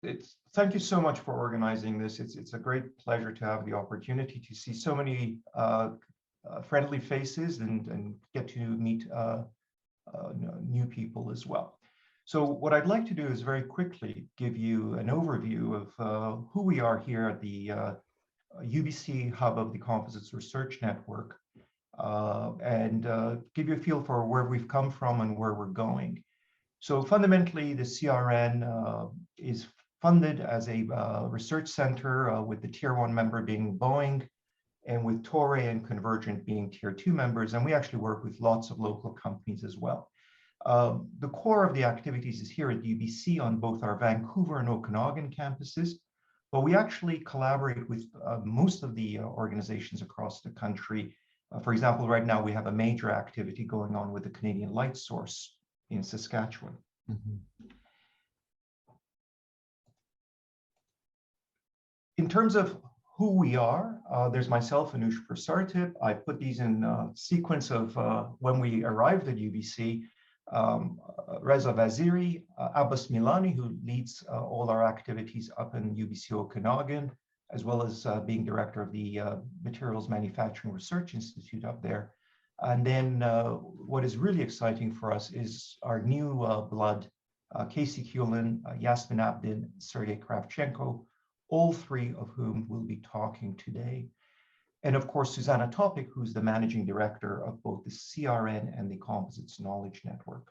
Thank you so much for organizing this. It's a great pleasure to have the opportunity to see so many friendly faces and get to meet new people as well. So what I'd like to do is very quickly give you an overview of who we are here at the UBC hub of the Composites Research Network, and give you a feel for where we've come from and where we're going. So fundamentally, the CRN is funded as a research center with the Tier 1 member being Boeing, and with Torre and Convergent being Tier 2 members, and we actually work with lots of local companies as well. The core of the activities is here at UBC on both our Vancouver and Okanagan campuses, but we actually collaborate with most of the organizations across the country. For example, right now we have a major activity going on with the Canadian Light Source in Saskatchewan. In terms of who we are, there's myself, Anush Prasartip. I put these in sequence of when we arrived at UBC. Reza Vaziri, Abbas Milani, who leads all our activities up in UBC Okanagan, as well as being director of the Materials Manufacturing Research Institute up there. And then what is really exciting for us is our new blood, Casey Kulin, Yasmin Abdin, Sergei Kravchenko, all three of whom will be talking today. And of course, Susanna Topik, who's the managing director of both the CRN and the Composites Knowledge Network.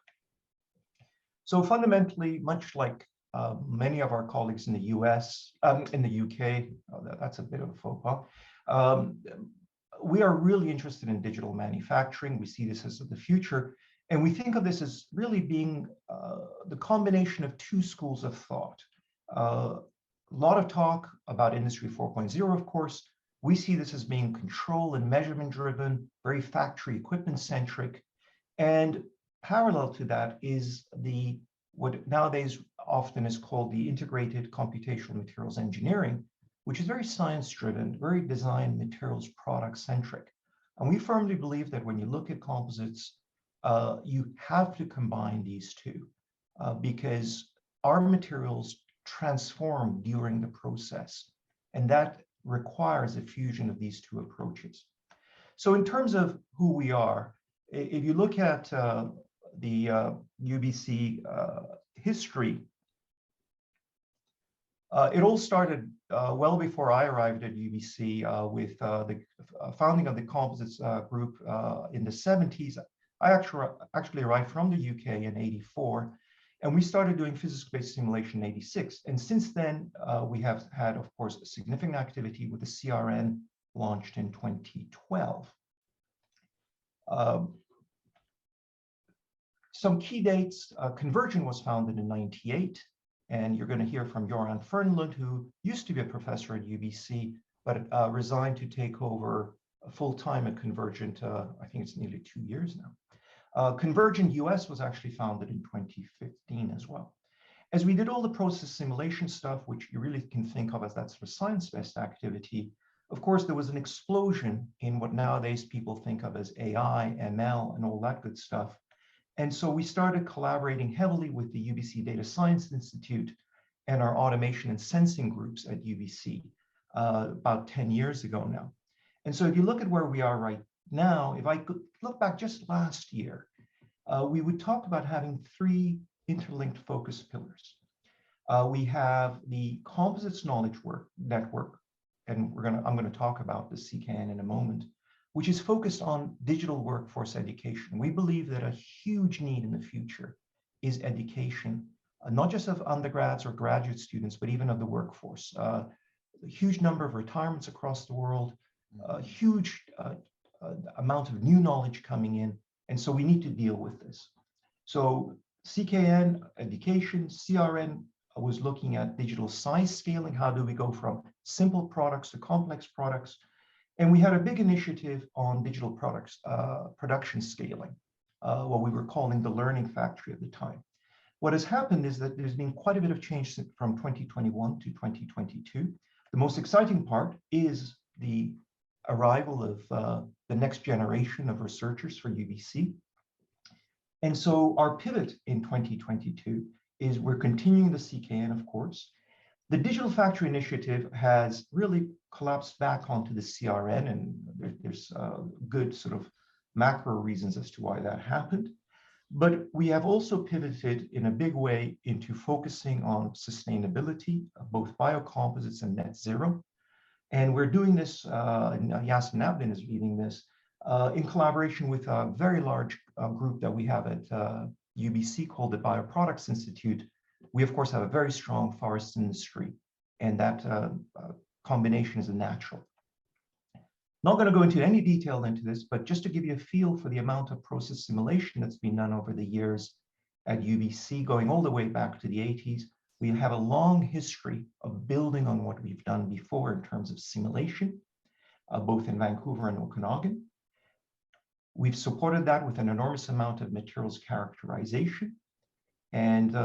So fundamentally, much like many of our colleagues in the US, in the UK, that's a bit of a faux pas, we are really interested in digital manufacturing. We see this as the future. And we think of this as really being the combination of two schools of thought. A lot of talk about Industry 4.0, of course. We see this as being control and measurement driven, very factory equipment centric. And parallel to that is what nowadays often is called the integrated computational materials engineering, which is very science driven, very design materials product centric. And we firmly believe that when you look at composites, you have to combine these two because our materials transform during the process, and that requires a fusion of these two approaches. So in terms of who we are, if you look at the UBC history, it all started well before I arrived at UBC with the founding of the Composites group in the 70s. I actually arrived from the UK in '84. And we started doing physics-based simulation in '86. And since then, we have had, of course, a significant activity with the CRN launched in 2012. Some key dates, Convergent was founded in '98. And you're going to hear from Joran Fernlund, who used to be a professor at UBC, but resigned to take over full-time at Convergent. I think it's nearly 2 years now. Convergent US was actually founded in 2015 as well. As we did all the process simulation stuff, which you really can think of as that sort of science-based activity, of course, there was an explosion in what nowadays people think of as AI, ML, and all that good stuff. And so we started collaborating heavily with the UBC Data Science Institute and our automation and sensing groups at UBC about 10 years ago now. And so if you look at where we are right now, if I could look back just last year, we would talk about having three interlinked focus pillars. We have the Composites Knowledge Network, and I'm going to talk about the CKN in a moment, which is focused on digital workforce education. We believe that a huge need in the future is education, not just of undergrads or graduate students, but even of the workforce. A huge number of retirements across the world, a huge amount of new knowledge coming in, and so we need to deal with this. So CKN, education, CRN was looking at digital size scaling. How do we go from simple products to complex products? And we had a big initiative on digital products, production scaling, what we were calling the learning factory at the time. What has happened is that there's been quite a bit of change from 2021 to 2022. The most exciting part is the arrival of the next generation of researchers for UBC. And so our pivot in 2022 is we're continuing the CKN, of course, The Digital Factory Initiative has really collapsed back onto the CRN, and there's good sort of macro reasons as to why that happened. But we have also pivoted in a big way into focusing on sustainability, both biocomposites and net zero. And we're doing this, and Yasmin Abdin is leading this, in collaboration with a very large group that we have at UBC called the Bioproducts Institute. We, of course, have a very strong forest industry, and that combination is a natural. Not going to go into any detail into this, but just to give you a feel for the amount of process simulation that's been done over the years at UBC, going all the way back to the 80s, we have a long history of building on what we've done before in terms of simulation, both in Vancouver and Okanagan. We've supported that with an enormous amount of materials characterization. And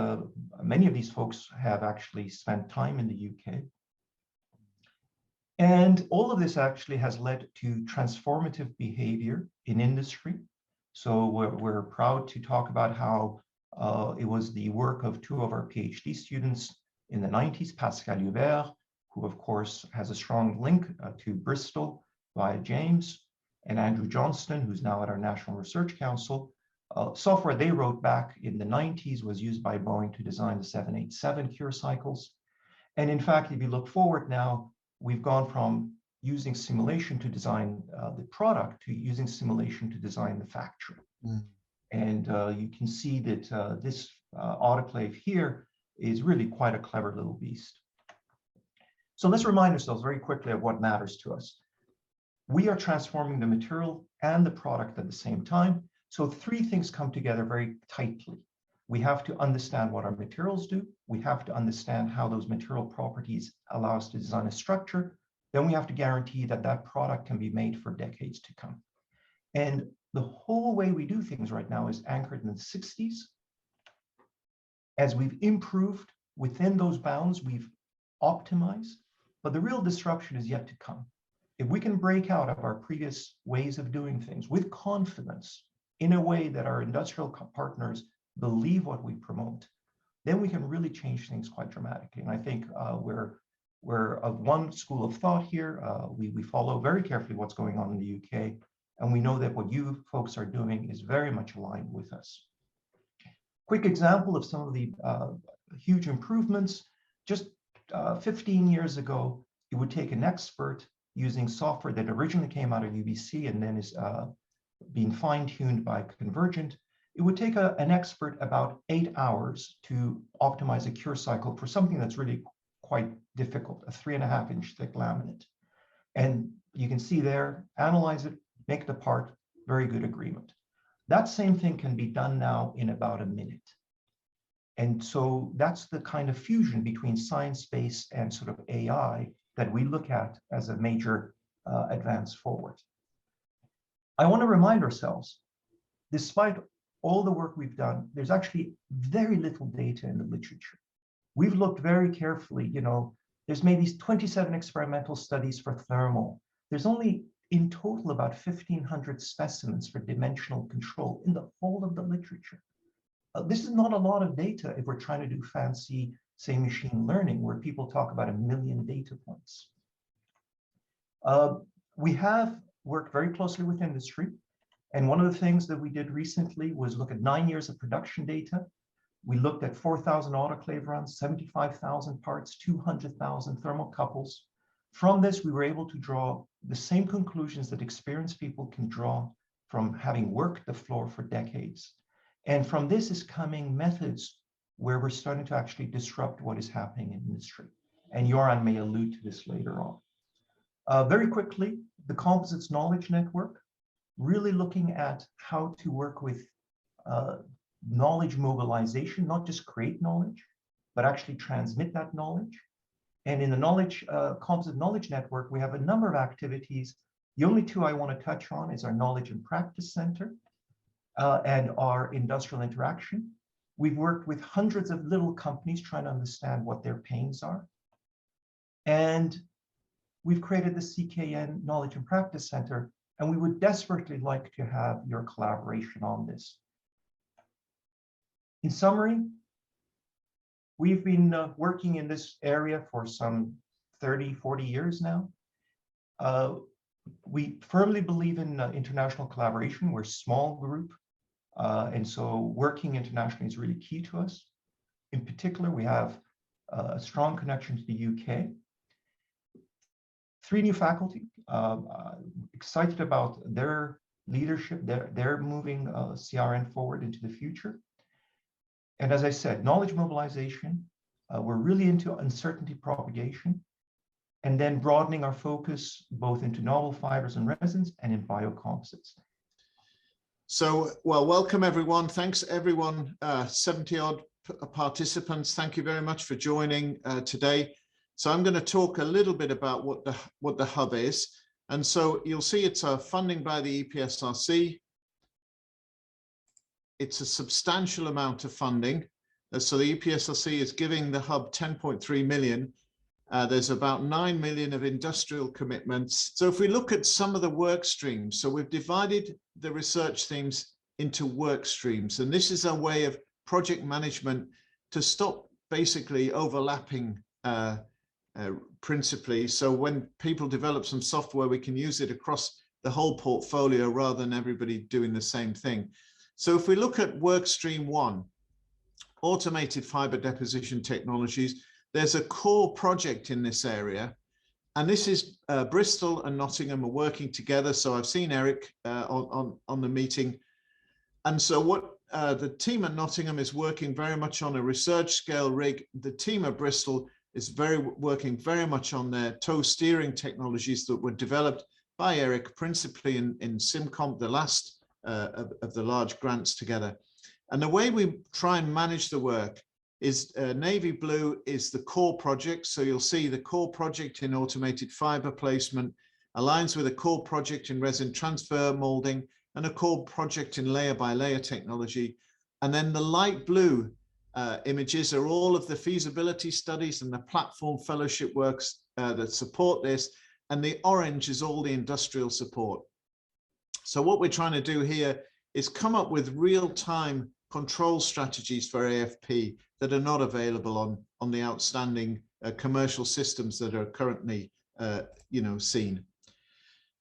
many of these folks have actually spent time in the UK. And all of this actually has led to transformative behavior in industry. So we're proud to talk about how it was the work of two of our PhD students in the 90s, Pascal Hubert, who of course has a strong link to Bristol via James, and Andrew Johnston, who's now at our National Research Council. Software they wrote back in the 90s was used by Boeing to design the 787 cure cycles. And in fact, if you look forward now, we've gone from using simulation to design the product to using simulation to design the factory. And you can see that this autoclave here is really quite a clever little beast. So let's remind ourselves very quickly of what matters to us. We are transforming the material and the product at the same time. So three things come together very tightly. We have to understand what our materials do. We have to understand how those material properties allow us to design a structure. Then we have to guarantee that that product can be made for decades to come. And the whole way we do things right now is anchored in the 60s. As we've improved within those bounds, we've optimized, but the real disruption is yet to come. If we can break out of our previous ways of doing things with confidence in a way that our industrial partners believe what we promote, then we can really change things quite dramatically. And I think we're of one school of thought here. We follow very carefully what's going on in the UK, and we know that what you folks are doing is very much aligned with us. Quick example of some of the huge improvements. Just 15 years ago, it would take an expert using software that originally came out of UBC and then is being fine-tuned by Convergent. It would take an expert about 8 hours to optimize a cure cycle for something that's really quite difficult, a 3.5-inch thick laminate. And you can see there, analyze it, make the part, very good agreement. That same thing can be done now in about a minute. And so that's the kind of fusion between science-based and sort of AI that we look at as a major advance forward. I want to remind ourselves, despite all the work we've done, there's actually very little data in the literature. We've looked very carefully, there's maybe 27 experimental studies for thermal. There's only in total about 1,500 specimens for dimensional control in the whole of the literature. This is not a lot of data if we're trying to do fancy, say, machine learning, where people talk about 1 million data points. We have worked very closely with industry. And one of the things that we did recently was look at 9 years of production data. We looked at 4,000 autoclave runs, 75,000 parts, 200,000 thermocouples. From this, we were able to draw the same conclusions that experienced people can draw from having worked the floor for decades. And from this is coming methods where we're starting to actually disrupt what is happening in industry. And Joran may allude to this later on. Very quickly, the Composites Knowledge Network, really looking at how to work with knowledge mobilization, not just create knowledge, but actually transmit that knowledge. And in the Composite Knowledge Network, we have a number of activities. The only two I want to touch on is our Knowledge and Practice Center and our Industrial Interaction. We've worked with hundreds of little companies trying to understand what their pains are. And we've created the CKN Knowledge and Practice Center, and we would desperately like to have your collaboration on this. In summary, We've been working in this area for some 30, 40 years now. We firmly believe in international collaboration. We're a small group, and so working internationally is really key to us. In particular, we have a strong connection to the UK. 3 new faculty, excited about their leadership. They're moving CRN forward into the future. And as I said, knowledge mobilization, we're really into uncertainty propagation, and then broadening our focus both into novel fibers and resins and in biocomposites. So, well, welcome everyone. Thanks everyone, 70 odd participants. Thank you very much for joining today. So I'm going to talk a little bit about what the hub is. And so you'll see it's a funding by the EPSRC. It's a substantial amount of funding. So the EPSRC is giving the hub 10.3 million. There's about 9 million of industrial commitments. So if we look at some of the work streams, so we've divided the research themes into work streams. And this is a way of project management to stop basically overlapping principally. So when people develop some software, we can use it across the whole portfolio rather than everybody doing the same thing. So if we look at work stream 1, automated fiber deposition technologies, there's a core project in this area, and this is Bristol and Nottingham are working together. So I've seen Eric on the meeting, and so what the team at Nottingham is working very much on a research scale rig. The team at Bristol is working very much on their tow steering technologies that were developed by Eric, principally in SimComp, the last of the large grants together. And the way we try and manage the work is navy blue is the core project. So you'll see the core project in automated fiber placement aligns with a core project in resin transfer molding and a core project in layer by layer technology. And then the light blue images are all of the feasibility studies and the platform fellowship works that support this. And the orange is all the industrial support. So what we're trying to do here is come up with real-time control strategies for AFP that are not available on the outstanding commercial systems that are currently seen.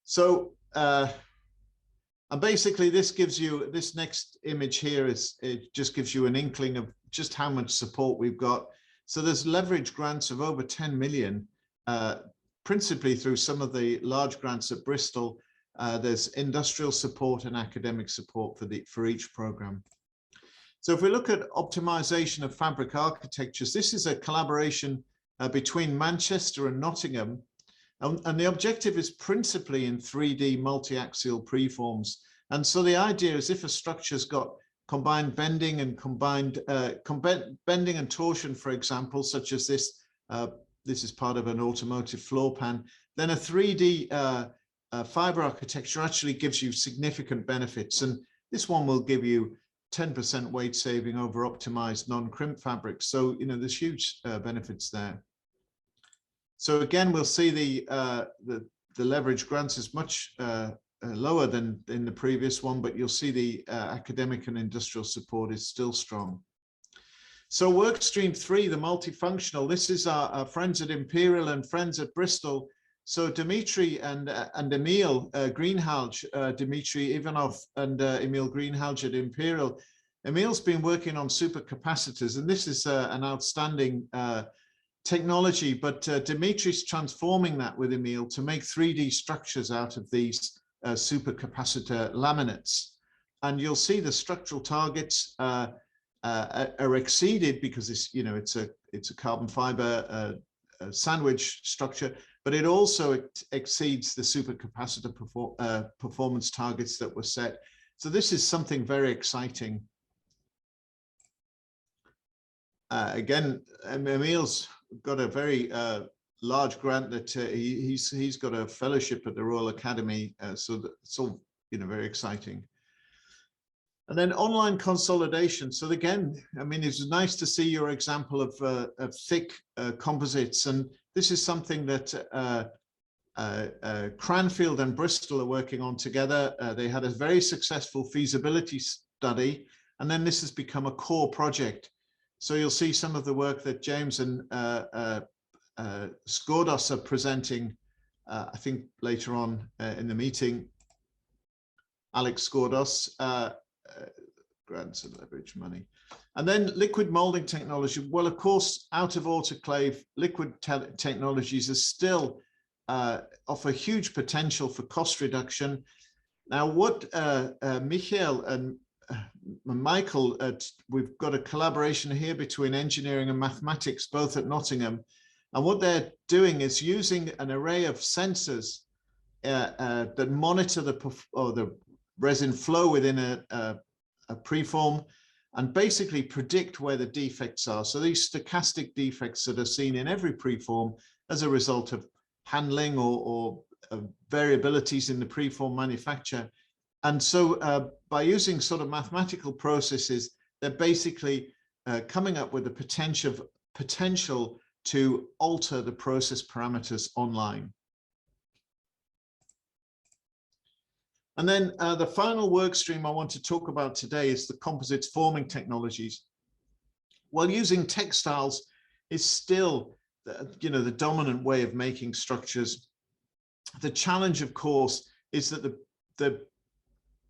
So and basically this gives you, this next image here it just gives you an inkling of just how much support we've got. So there's leverage grants of over 10 million, principally through some of the large grants at Bristol. There's industrial support and academic support for each program. So if we look at optimization of fabric architectures, this is a collaboration between Manchester and Nottingham. And the objective is principally in 3D multi-axial preforms. And so the idea is if a structure's got combined bending and bending and torsion, for example, such as this, this is part of an automotive floor pan, then a 3D fiber architecture actually gives you significant benefits. And this one will give you 10% weight saving over optimized non-crimp fabrics. So, there's huge benefits there. So again, we'll see the leverage grants is much lower than in the previous one, but you'll see the academic and industrial support is still strong. So work stream 3, the multifunctional, this is our friends at Imperial and friends at Bristol. So Dmitry and Emil Greenhalgh, Dmitry Ivanov and Emil Greenhalgh at Imperial. Emil's been working on supercapacitors, and this is an outstanding technology, but Dmitry's transforming that with Emil to make 3D structures out of these supercapacitor laminates. And you'll see the structural targets are exceeded because it's a carbon fiber sandwich structure, but it also exceeds the supercapacitor performance targets that were set. So this is something very exciting. Again, Emil's got a very large grant that he's got a fellowship at the Royal Academy, so it's all very exciting. And then online consolidation. So again, I mean, it's nice to see your example of thick composites, and this is something that Cranfield and Bristol are working on together. They had a very successful feasibility study, and then this has become a core project. So you'll see some of the work that James and Skordos are presenting, I think later on in the meeting. Alex Skordos, grants and leverage money. And then liquid molding technology. Well, of course, out of autoclave, liquid technologies are still offer huge potential for cost reduction. Now, what Michael and Michael, we've got a collaboration here between engineering and mathematics, both at Nottingham. And what they're doing is using an array of sensors that monitor the resin flow within a preform and basically predict where the defects are. So these stochastic defects that are seen in every preform as a result of handling or variabilities in the preform manufacture. And so by using sort of mathematical processes, they're basically coming up with the potential to alter the process parameters online. And then the final work stream I want to talk about today is the composites forming technologies. Well, using textiles is still, the dominant way of making structures. The challenge, of course, is that the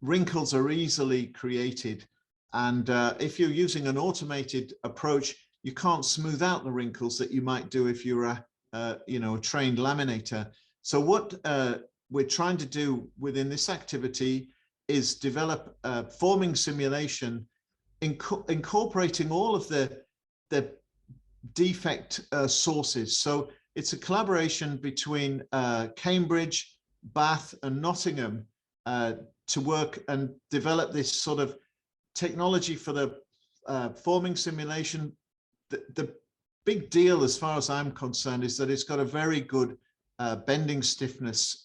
wrinkles are easily created. And if you're using an automated approach, you can't smooth out the wrinkles that you might do if you're a trained laminator. So what we're trying to do within this activity is develop a forming simulation, incorporating all of the defect sources. So it's a collaboration between Cambridge, Bath and Nottingham to work and develop this sort of technology for the forming simulation. The big deal, as far as I'm concerned, is that it's got a very good bending stiffness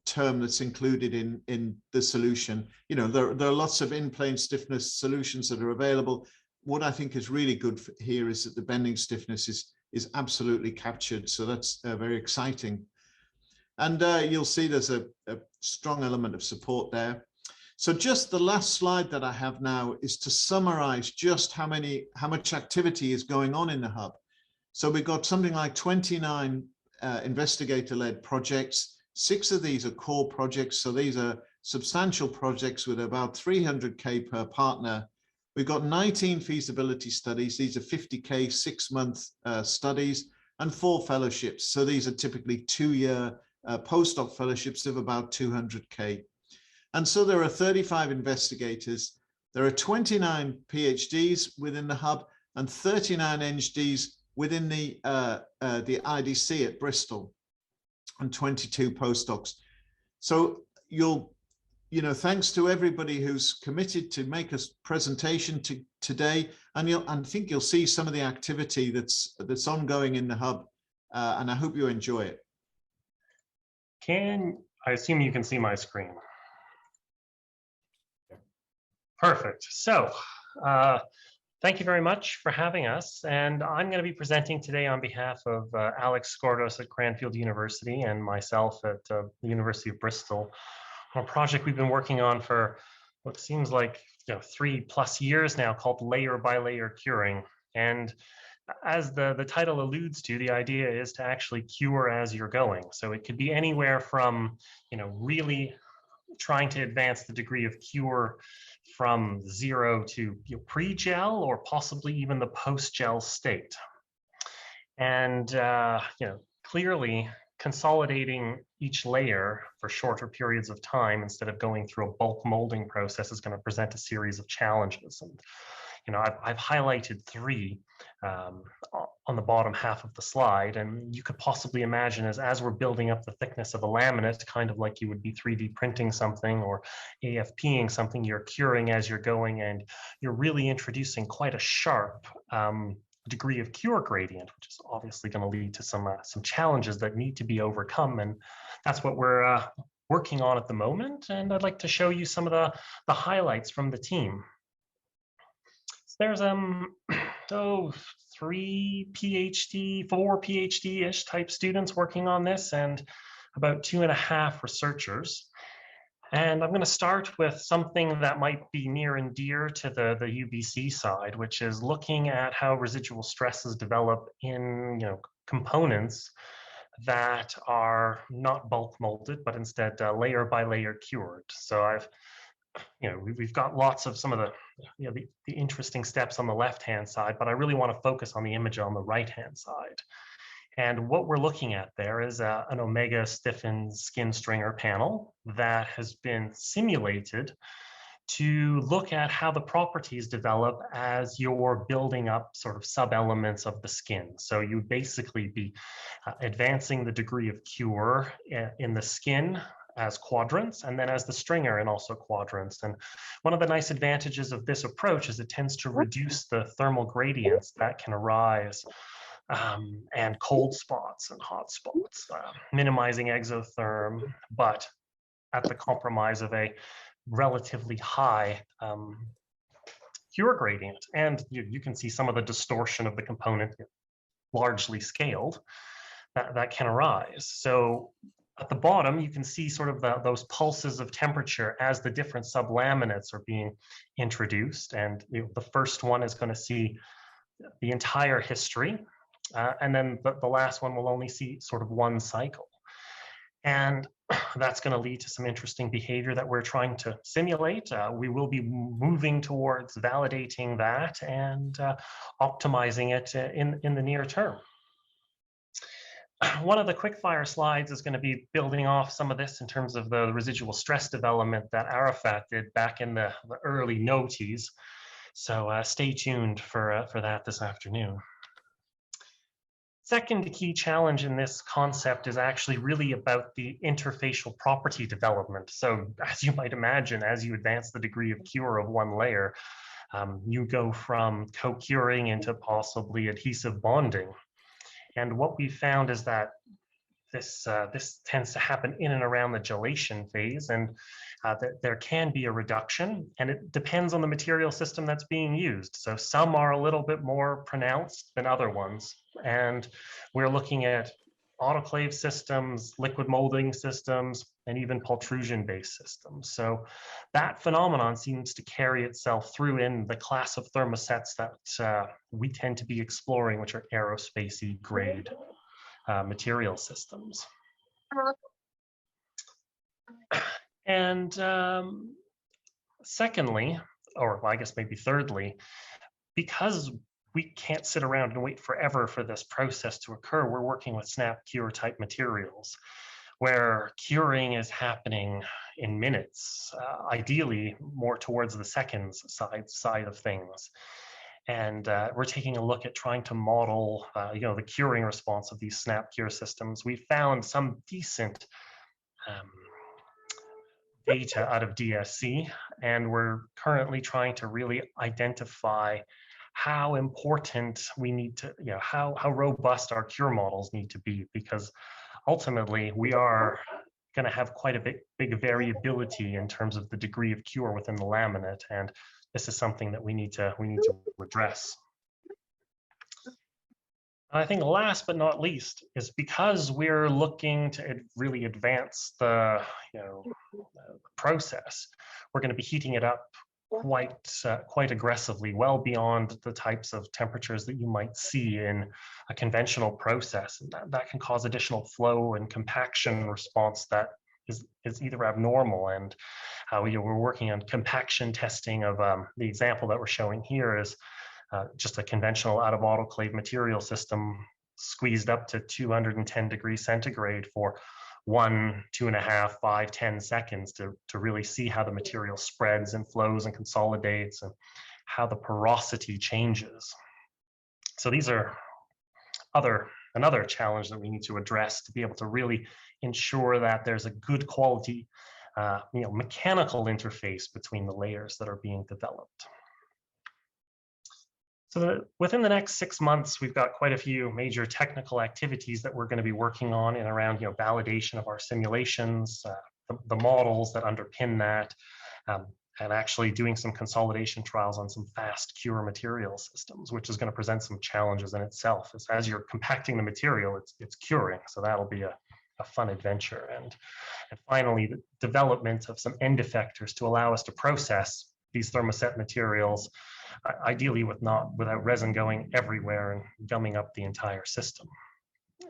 term that's included in the solution. There are lots of in-plane stiffness solutions that are available. What I think is really good here is that the bending stiffness is absolutely captured. So that's very exciting. And you'll see there's a strong element of support there. So just the last slide that I have now is to summarize just how much activity is going on in the hub. So we've got something like 29 investigator-led projects. 6 of these are core projects. So these are substantial projects with about 300K per partner. We've got 19 feasibility studies. These are 50K 6-month studies and 4 fellowships. So these are typically 2-year postdoc fellowships of about 200K. And so there are 35 investigators. There are 29 PhDs within the hub and 39 NGDs within the IDC at Bristol and 22 postdocs. So thanks to everybody who's committed to make a presentation today, and I think you'll see some of the activity that's ongoing in the hub, and I hope you enjoy it. I assume you can see my screen? Perfect. So thank you very much for having us. And I'm going to be presenting today on behalf of Alex Skordos at Cranfield University and myself at the University of Bristol on a project we've been working on for what seems like 3+ years now, called layer by layer curing. And as the title alludes to, the idea is to actually cure as you're going. So it could be anywhere from really trying to advance the degree of cure from 0 to pre-gel, or possibly even the post-gel state. And clearly consolidating each layer for shorter periods of time instead of going through a bulk molding process is going to present a series of challenges. And I've highlighted 3 on the bottom half of the slide, and you could possibly imagine as we're building up the thickness of a laminate, kind of like you would be 3D printing something or AFPing something, you're curing as you're going, and you're really introducing quite a sharp degree of cure gradient, which is obviously going to lead to some challenges that need to be overcome, and that's what we're working on at the moment. And I'd like to show you some of the highlights from the team. There's 3 PhD, 4 PhD-ish type students working on this, and about 2.5 researchers. And I'm going to start with something that might be near and dear to the UBC side, which is looking at how residual stresses develop in components that are not bulk molded, but instead layer by layer cured. So we've got lots of some of the interesting steps on the left-hand side, but I really want to focus on the image on the right-hand side. And what we're looking at there is an omega stiffened skin stringer panel that has been simulated to look at how the properties develop as you're building up sort of sub-elements of the skin. So you basically be advancing the degree of cure in the skin as quadrants, and then as the stringer in also quadrants. And one of the nice advantages of this approach is it tends to reduce the thermal gradients that can arise and cold spots and hot spots, minimizing exotherm, but at the compromise of a relatively high cure gradient. And you can see some of the distortion of the component largely scaled that can arise. So at the bottom, you can see sort of those pulses of temperature as the different sublaminates are being introduced. And the first one is going to see the entire history. And then the last one will only see sort of one cycle. And that's going to lead to some interesting behavior that we're trying to simulate. We will be moving towards validating that and optimizing it in the near term. One of the quickfire slides is going to be building off some of this in terms of the residual stress development that Arafat did back in the early noughties. So stay tuned for that this afternoon. Second key challenge in this concept is actually really about the interfacial property development. So as you might imagine, as you advance the degree of cure of one layer, you go from co-curing into possibly adhesive bonding. And what we found is that this tends to happen in and around the gelation phase, and that there can be a reduction, and it depends on the material system that's being used. So some are a little bit more pronounced than other ones, and we're looking at autoclave systems, liquid molding systems, and even pultrusion-based systems. So that phenomenon seems to carry itself through in the class of thermosets that we tend to be exploring, which are aerospace-y grade material systems. And secondly, or I guess maybe thirdly, because we can't sit around and wait forever for this process to occur, we're working with snap cure type materials where curing is happening in minutes, ideally more towards the seconds side of things. And we're taking a look at trying to model, the curing response of these snap cure systems. We found some decent data out of DSC, and we're currently trying to really identify how important we need to, how robust our cure models need to be, because ultimately we are going to have quite a big variability in terms of the degree of cure within the laminate, and this is something that we need to address. I think last but not least is because we're looking to really advance the process, we're going to be heating it up quite aggressively, well beyond the types of temperatures that you might see in a conventional process. And that can cause additional flow and compaction response that is either abnormal. And we're working on compaction testing of the example that we're showing here is just a conventional out of autoclave material system squeezed up to 210 degrees centigrade for 1, 2.5, 5, 10 seconds to really see how the material spreads and flows and consolidates and how the porosity changes. So these are another challenge that we need to address to be able to really ensure that there's a good quality mechanical interface between the layers that are being developed. So within the next 6 months, we've got quite a few major technical activities that we're going to be working on and around validation of our simulations, the models that underpin that, and actually doing some consolidation trials on some fast cure material systems, which is going to present some challenges in itself. As you're compacting the material, it's curing. So that'll be fun adventure. And finally, the development of some end effectors to allow us to process these thermoset materials, ideally without resin going everywhere and gumming up the entire system.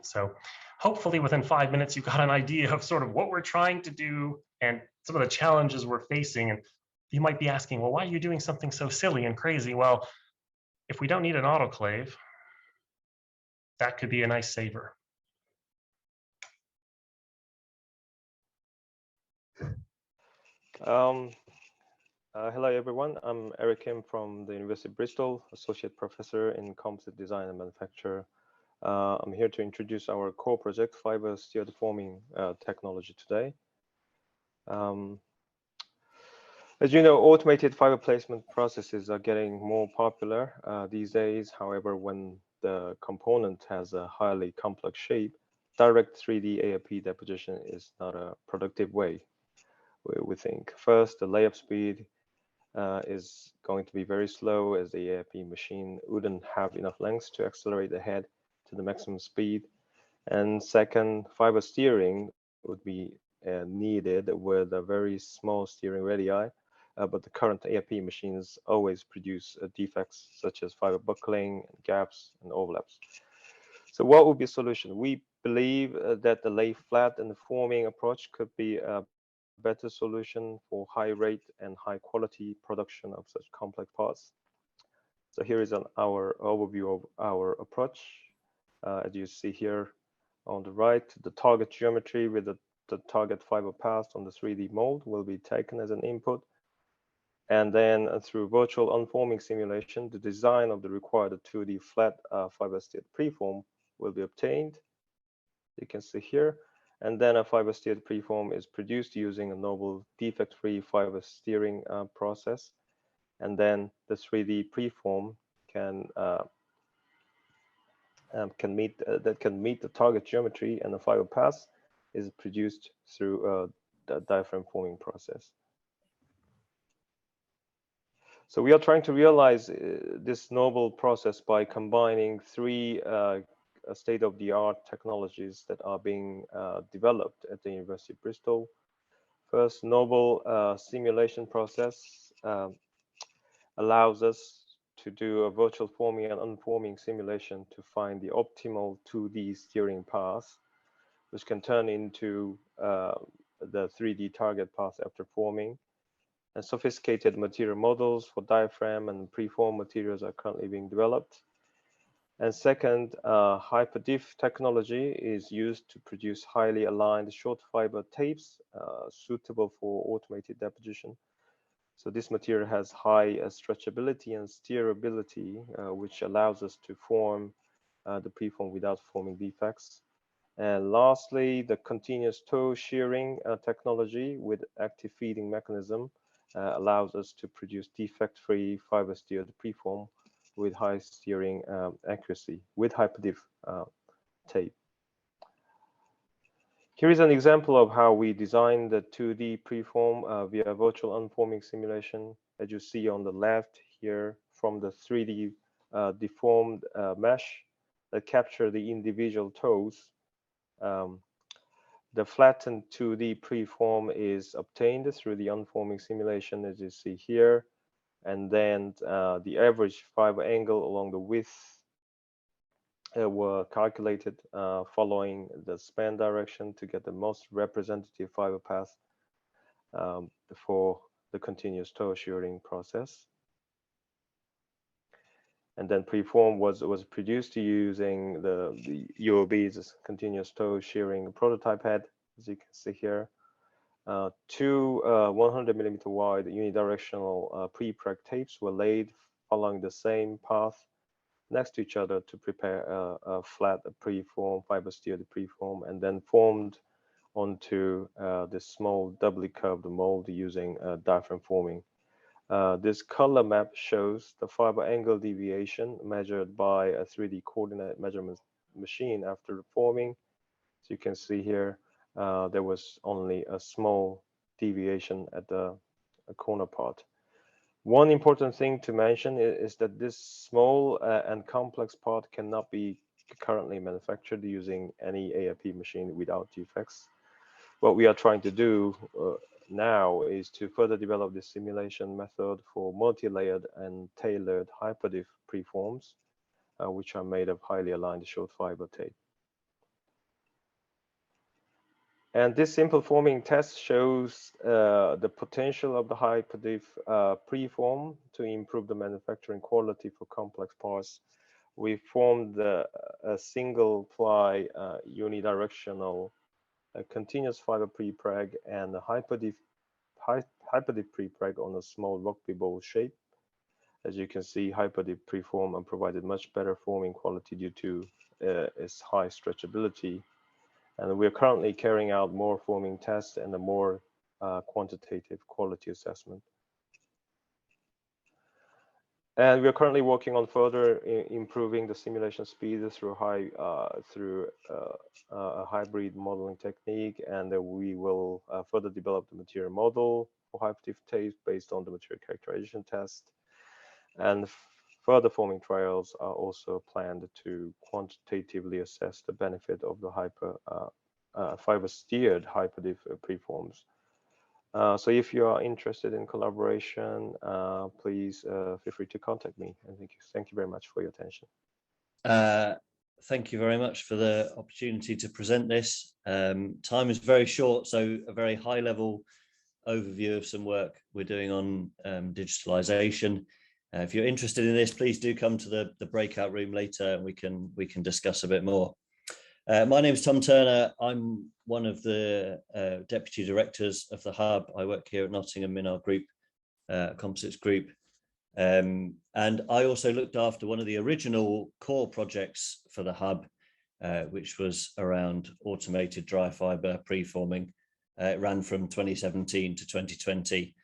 So hopefully within 5 minutes, you got an idea of sort of what we're trying to do and some of the challenges we're facing. And you might be asking, well, why are you doing something so silly and crazy? Well, if we don't need an autoclave, that could be a nice saver. Hello, everyone. I'm Eric Kim from the University of Bristol, Associate Professor in Composite Design and Manufacture. I'm here to introduce our core project, fiber stirred forming technology today. As you know, automated fiber placement processes are getting more popular these days. However, when the component has a highly complex shape, direct 3D AFP deposition is not a productive way, we think. First, the layup speed is going to be very slow, as the AFP machine wouldn't have enough length to accelerate the head to the maximum speed. And second, fiber steering would be needed with a very small steering radii, but the current AFP machines always produce defects such as fiber buckling, gaps, and overlaps. So what would be a solution? We believe that the lay flat and forming approach could be a better solution for high rate and high quality production of such complex parts. So here is our overview of our approach. As you see here on the right, the target geometry with the target fiber path on the 3D mold will be taken as an input. And then through virtual unforming simulation, the design of the required 2D flat fiber stirred preform will be obtained. You can see here. And then a fiber stirred preform is produced using a novel defect-free fiber steering process. And then the 3D preform can meet the target geometry, and the fiber path is produced through the diaphragm forming process. So we are trying to realize this novel process by combining three state-of-the-art technologies that are being developed at the University of Bristol. First, novel simulation process allows us to do a virtual forming and unforming simulation to find the optimal 2D steering path, which can turn into the 3D target path after forming. And sophisticated material models for diaphragm and preform materials are currently being developed. And second, hyperdiff technology is used to produce highly aligned short fiber tapes suitable for automated deposition. So this material has high stretchability and steerability, which allows us to form the preform without forming defects. And lastly, the continuous toe shearing technology with active feeding mechanism allows us to produce defect-free fiber steered preform with high steering accuracy with hyperdiff tape. Here is an example of how we designed the 2D preform via virtual unforming simulation. As you see on the left here, from the 3D deformed mesh that capture the individual toes, the flattened 2D preform is obtained through the unforming simulation, as you see here. And then the average fiber angle along the width were calculated following the span direction to get the most representative fiber path for the continuous toe shearing process. And then preform was produced using the UOB's continuous toe shearing prototype head, as you can see here. Two 100mm wide unidirectional pre-preg tapes were laid following the same path next to each other to prepare a flat preform, fiber steered preform, and then formed onto this small doubly curved mold using diaphragm forming. This color map shows the fiber angle deviation measured by a 3D coordinate measurement machine after forming. So you can see here there was only a small deviation at the corner part. One important thing to mention is that this small and complex part cannot be currently manufactured using any AIP machine without defects. What we are trying to do now is to further develop the simulation method for multi-layered and tailored hyperdiff preforms, which are made of highly aligned short fiber tape. And this simple forming test shows the potential of the hyperdiff preform to improve the manufacturing quality for complex parts. We formed a single ply unidirectional continuous fiber prepreg and a hyperdiff prepreg on a small rugby ball shape. As you can see, hyperdiff preform and provided much better forming quality due to its high stretchability. And we're currently carrying out more forming tests and a more quantitative quality assessment. And we're currently working on further improving the simulation speed through a hybrid modeling technique, and we will further develop the material model for hyperdiff tape based on the material characterization test. And further forming trials are also planned to quantitatively assess the benefit of the fiber steered hyperdiff preforms. So if you are interested in collaboration, please feel free to contact me. And thank you very much for your attention. Thank you very much for the opportunity to present this. Time is very short, so a very high level overview of some work we're doing on digitalization. If you're interested in this, please do come to the breakout room later and we can discuss a bit more. My name is Tom Turner. I'm one of the deputy directors of the hub. I work here at Nottingham in our group, Composites group. And I also looked after one of the original core projects for the hub, which was around automated dry fiber preforming. It ran from 2017 to 2020,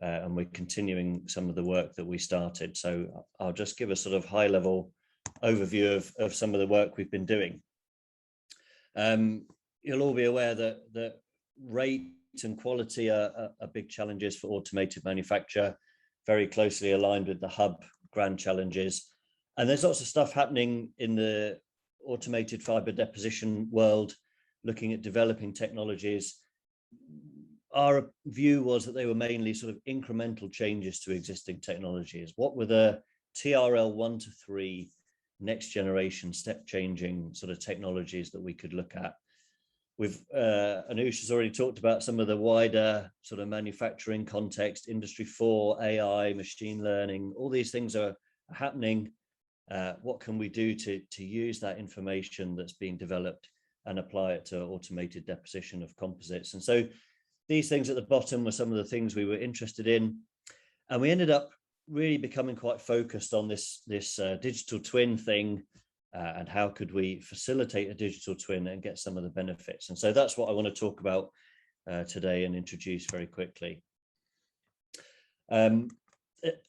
and we're continuing some of the work that we started. So I'll just give a sort of high level overview of some of the work we've been doing. You'll all be aware that rate and quality are big challenges for automated manufacture, very closely aligned with the hub grand challenges. And there's lots of stuff happening in the automated fiber deposition world, looking at developing technologies. Our view was that they were mainly sort of incremental changes to existing technologies. What were the TRL 1 to 3 next generation step changing sort of technologies that we could look at? Anush has already talked about some of the wider sort of manufacturing context, Industry 4, AI, machine learning, all these things are happening. What can we do to use that information that's being developed and apply it to automated deposition of composites? And so these things at the bottom were some of the things we were interested in. And we ended up really becoming quite focused on this digital twin thing, and how could we facilitate a digital twin and get some of the benefits. And so that's what I want to talk about today and introduce very quickly.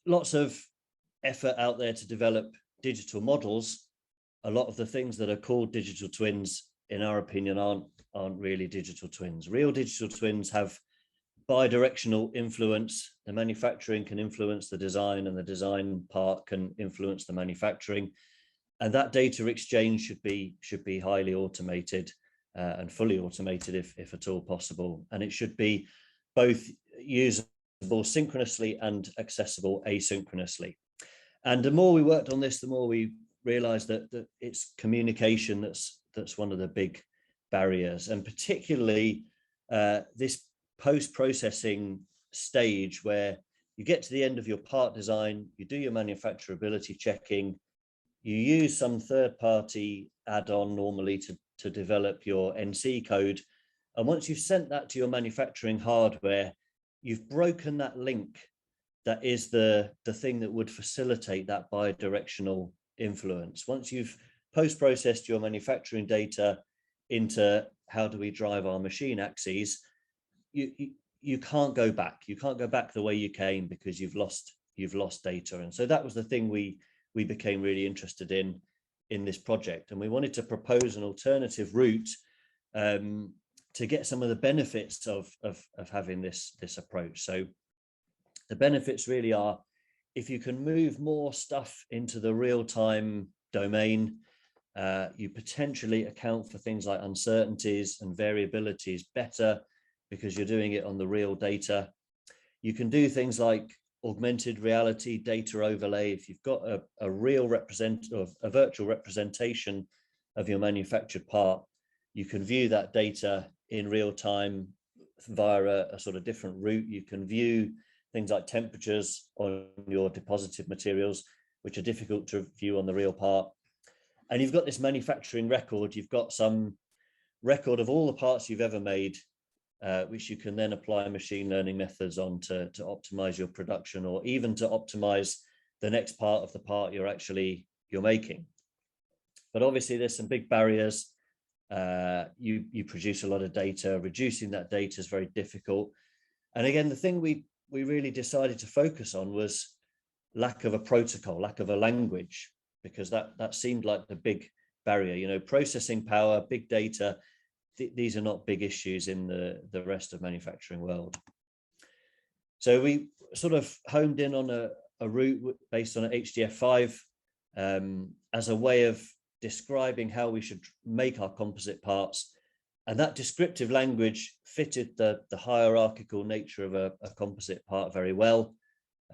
Lots of effort out there to develop digital models. A lot of the things that are called digital twins, in our opinion, aren't really digital twins. Real digital twins have bidirectional influence. The manufacturing can influence the design, and the design part can influence the manufacturing. And that data exchange should be highly automated and fully automated if at all possible. And it should be both usable synchronously and accessible asynchronously. And the more we worked on this, the more we realized that it's communication that's one of the big barriers, and particularly this post-processing stage where you get to the end of your part design, you do your manufacturability checking, you use some third-party add-on normally to develop your NC code. And once you've sent that to your manufacturing hardware, you've broken that link that is the thing that would facilitate that bidirectional influence. Once you've post-processed your manufacturing data into how do we drive our machine axes, you can't go back. You can't go back the way you came because you've lost data. And so that was the thing we became really interested in this project. And we wanted to propose an alternative route to get some of the benefits of having this approach. So the benefits really are, if you can move more stuff into the real-time domain, You potentially account for things like uncertainties and variabilities better because you're doing it on the real data. You can do things like augmented reality data overlay. If you've got a real a virtual representation of your manufactured part, you can view that data in real time via a sort of different route. You can view things like temperatures on your deposited materials, which are difficult to view on the real part. And you've got this manufacturing record. You've got some record of all the parts you've ever made, which you can then apply machine learning methods on to optimize your production, or even to optimize the next part of the part you're making. But obviously there's some big barriers. You produce a lot of data. Reducing that data is very difficult. And again, the thing we really decided to focus on was lack of a protocol, lack of a language, because that seemed like the big barrier. You know, processing power, big data, these are not big issues in the rest of manufacturing world. So we sort of homed in on a route based on an HDF5 as a way of describing how we should make our composite parts. And that descriptive language fitted the hierarchical nature of a composite part very well.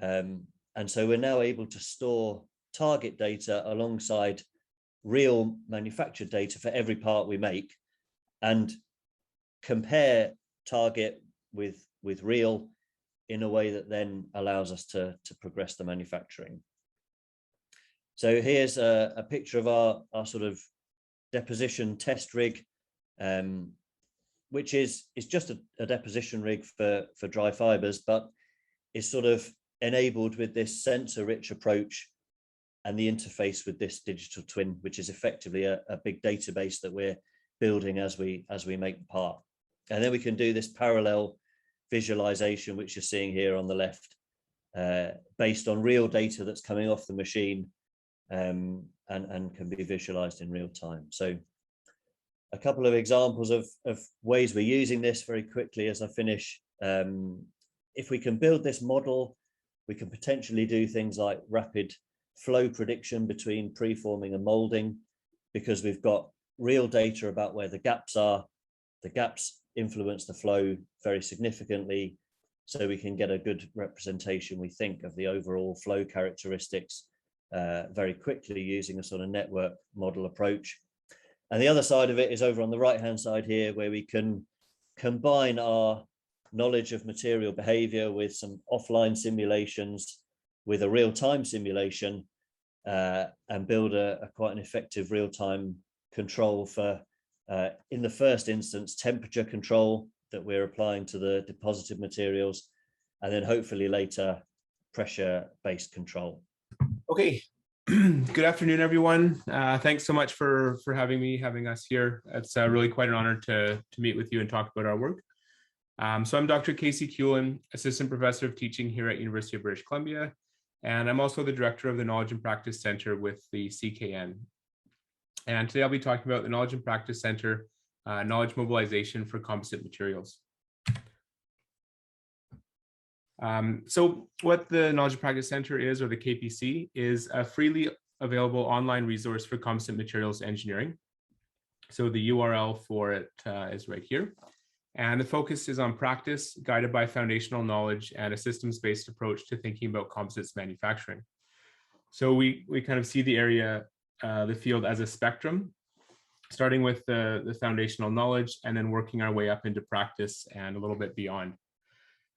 And so we're now able to store target data alongside real manufactured data for every part we make, and compare target with real in a way that then allows us to progress the manufacturing. So here's a picture of our sort of deposition test rig, which is just a deposition rig for dry fibers, but is sort of enabled with this sensor-rich approach and the interface with this digital twin, which is effectively a big database that we're building as we make the part. And then we can do this parallel visualization, which you're seeing here on the left, based on real data that's coming off the machine, and can be visualized in real time. So a couple of examples of ways we're using this very quickly as I finish. If we can build this model, we can potentially do things like rapid flow prediction between preforming and molding, because we've got real data about where the gaps are. The gaps influence the flow very significantly, so we can get a good representation, we think, of the overall flow characteristics very quickly using a sort of network model approach. And the other side of it is over on the right hand side here, where we can combine our knowledge of material behavior with some offline simulations with a real-time simulation, and build quite an effective real-time control for, in the first instance, temperature control that we're applying to the deposited materials, and then hopefully later pressure-based control. Okay. Good afternoon, everyone. Thanks so much for having us here. It's really quite an honor to meet with you and talk about our work. So I'm Dr. Casey Kuhlen, Assistant Professor of Teaching here at University of British Columbia, and I'm also the Director of the Knowledge and Practice Center with the CKN. And today I'll be talking about the Knowledge and Practice Center, knowledge mobilization for composite materials. So what the Knowledge and Practice Center is, or the KPC, is a freely available online resource for composite materials engineering. So the URL for it is right here. And the focus is on practice guided by foundational knowledge and a systems-based approach to thinking about composites manufacturing. So we kind of see the area, the field, as a spectrum, starting with the foundational knowledge and then working our way up into practice and a little bit beyond.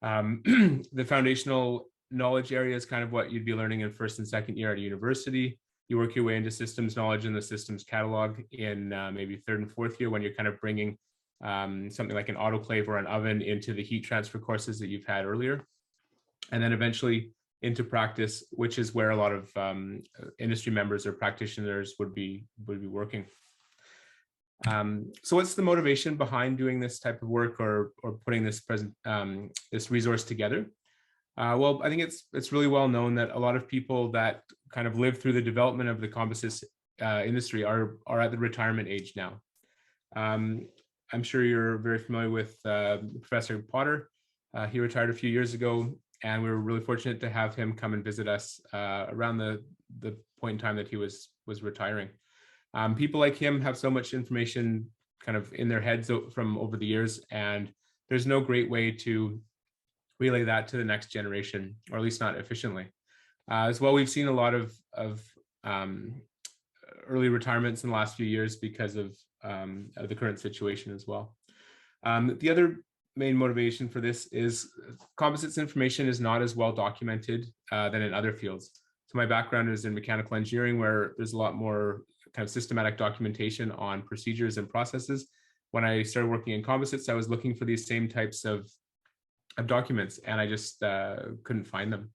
The foundational knowledge area is kind of what you'd be learning in first and second year at a university. You work your way into systems knowledge and the systems catalog in maybe third and fourth year, when you're kind of bringing something like an autoclave or an oven into the heat transfer courses that you've had earlier. And then eventually into practice, which is where a lot of industry members or practitioners would be working. So what's the motivation behind doing this type of work, or putting this this resource together? Well, I think it's really well known that a lot of people that kind of live through the development of the composites industry are at the retirement age now. I'm sure you're very familiar with Professor Potter. He retired a few years ago, and we were really fortunate to have him come and visit us around the point in time that he was retiring. People like him have so much information kind of in their heads from over the years, and there's no great way to relay that to the next generation, or at least not efficiently. As well, we've seen a lot of early retirements in the last few years because of the current situation as well. The other main motivation for this is composites information is not as well documented than in other fields. So my background is in mechanical engineering, where there's a lot more kind of systematic documentation on procedures and processes. When I started working in composites, I was looking for these same types of documents, and I just couldn't find them.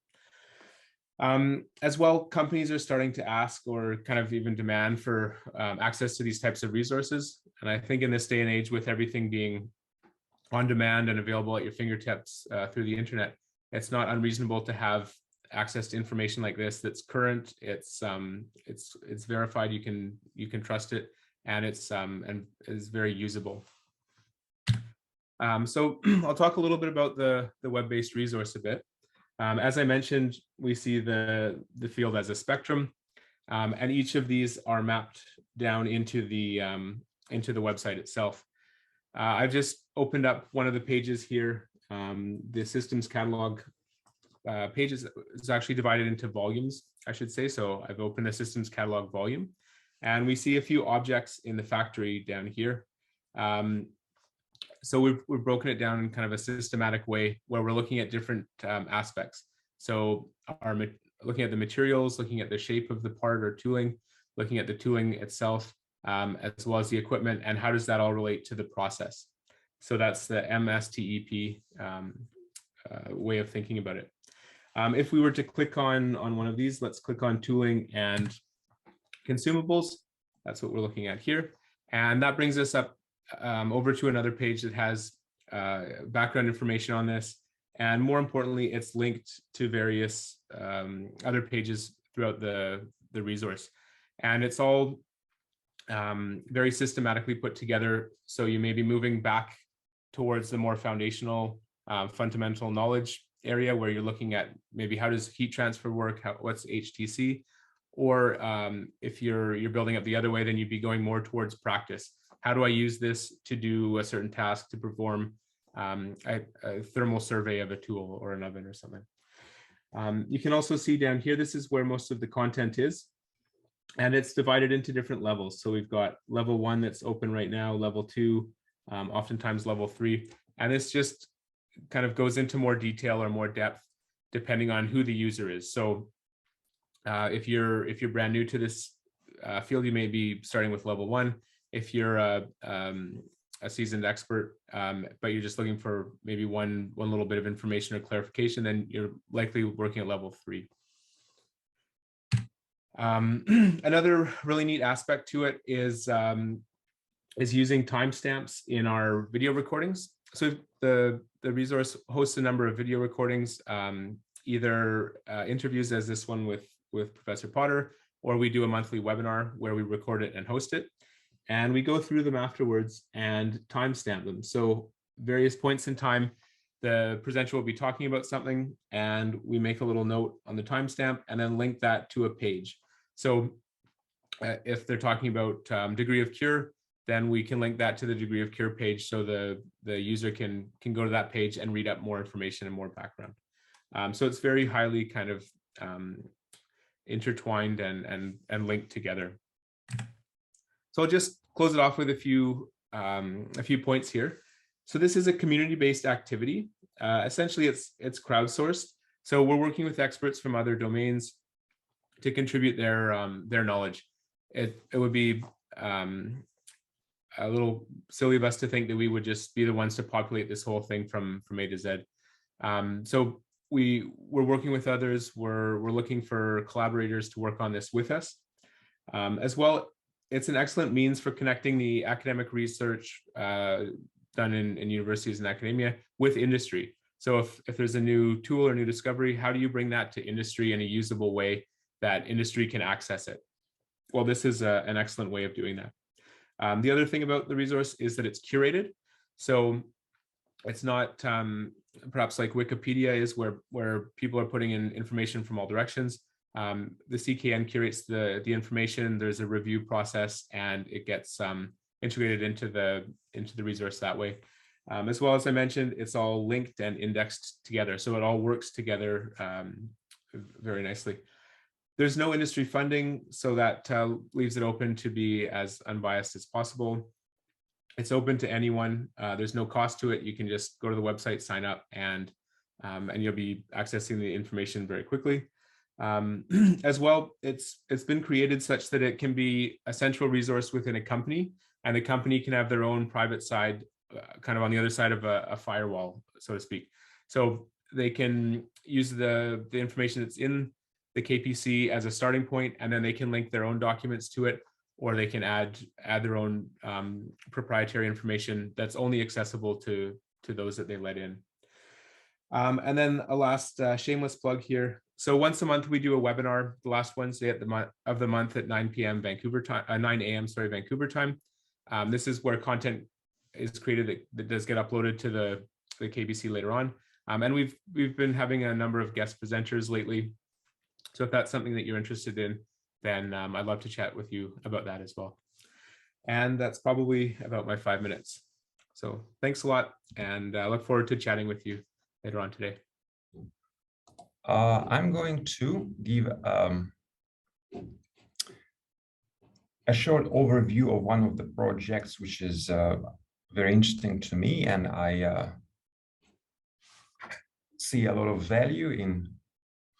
As well, companies are starting to ask or kind of even demand for access to these types of resources. And I think in this day and age, with everything being on demand and available at your fingertips through the internet, it's not unreasonable to have access to information like this that's current, it's verified, you can trust it, and it's and is very usable. So I'll talk a little bit about the web-based resource a bit. As I mentioned, we see the field as a spectrum, and each of these are mapped down into the website itself. I've just opened up one of the pages here. The systems catalog pages is actually divided into volumes, I should say. So I've opened a systems catalog volume, and we see a few objects in the factory down here. So we've broken it down in kind of a systematic way where we're looking at different aspects. So looking at the materials, looking at the shape of the part or tooling, looking at the tooling itself, as well as the equipment, and how does that all relate to the process. So that's the MSTEP way of thinking about it. If we were to click on one of these, let's click on tooling and consumables. That's what we're looking at here. And that brings us up over to another page that has background information on this. And more importantly, it's linked to various other pages throughout the resource. And it's all very systematically put together. So you may be moving back towards the more foundational, fundamental knowledge area where you're looking at maybe how does heat transfer work, what's HTC, or if you're building up the other way, then you'd be going more towards practice. How do I use this to do a certain task, to perform a thermal survey of a tool or an oven or something? You can also see down here, this is where most of the content is, and it's divided into different levels. So we've got level 1 that's open right now, level 2, oftentimes level 3, and this just kind of goes into more detail or more depth depending on who the user is. So if you're brand new to this field, you may be starting with level 1. If you're a seasoned expert, but you're just looking for maybe one little bit of information or clarification, then you're likely working at level 3. Another really neat aspect to it is using timestamps in our video recordings. So the resource hosts a number of video recordings, either interviews as this one with Professor Potter, or we do a monthly webinar where we record it and host it. And we go through them afterwards and timestamp them. So various points in time, the presenter will be talking about something, and we make a little note on the timestamp and then link that to a page. So if they're talking about degree of cure, then we can link that to the degree of cure page, so the user can go to that page and read up more information and more background. So it's very highly kind of intertwined and linked together. So I'll just close it off with a few points here. So this is a community-based activity. Essentially, it's crowdsourced. So we're working with experts from other domains to contribute their knowledge. It would be a little silly of us to think that we would just be the ones to populate this whole thing from A to Z. So we're working with others. We're looking for collaborators to work on this with us. As well, it's an excellent means for connecting the academic research done in universities and academia with industry. So if there's a new tool or new discovery, how do you bring that to industry in a usable way that industry can access it? Well, this is an excellent way of doing that. The other thing about the resource is that it's curated. So it's not perhaps like Wikipedia is where people are putting in information from all directions. The CKN curates the information. There's a review process, and it gets integrated into the resource that way. As well as I mentioned, it's all linked and indexed together, so it all works together very nicely. There's no industry funding, so that leaves it open to be as unbiased as possible. It's open to anyone. There's no cost to it. You can just go to the website, sign up, and you'll be accessing the information very quickly. As well, it's been created such that it can be a central resource within a company, and the company can have their own private side, kind of on the other side of a firewall, so to speak. So they can use the information that's in the KPC as a starting point, and then they can link their own documents to it, or they can add their own proprietary information that's only accessible to those that they let in. And then a last shameless plug here. So once a month we do a webinar, the last Wednesday of the month at 9 p.m. Vancouver time, 9 a.m. sorry, Vancouver time. This is where content is created that does get uploaded to the KBC later on. And we've been having a number of guest presenters lately. So if that's something that you're interested in, then I'd love to chat with you about that as well. And that's probably about my 5 minutes. So thanks a lot, and I look forward to chatting with you later on today. I'm going to give a short overview of one of the projects, which is very interesting to me, and I see a lot of value in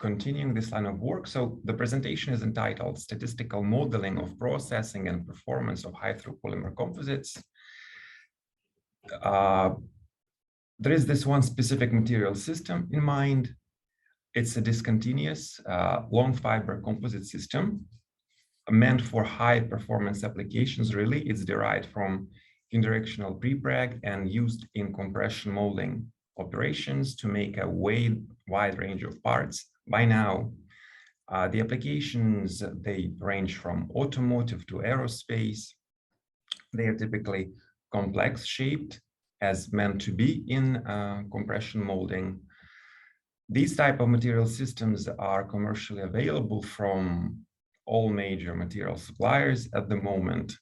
continuing this line of work. So the presentation is entitled Statistical Modeling of Processing and Performance of High-Through Polymer Composites. There is this one specific material system in mind. It's a discontinuous long fiber composite system meant for high performance applications. Really, it's derived from unidirectional prepreg and used in compression molding operations to make a wide range of parts. By now, the applications, they range from automotive to aerospace. They are typically complex shaped as meant to be in compression molding. These type of material systems are commercially available from all major material suppliers at the moment.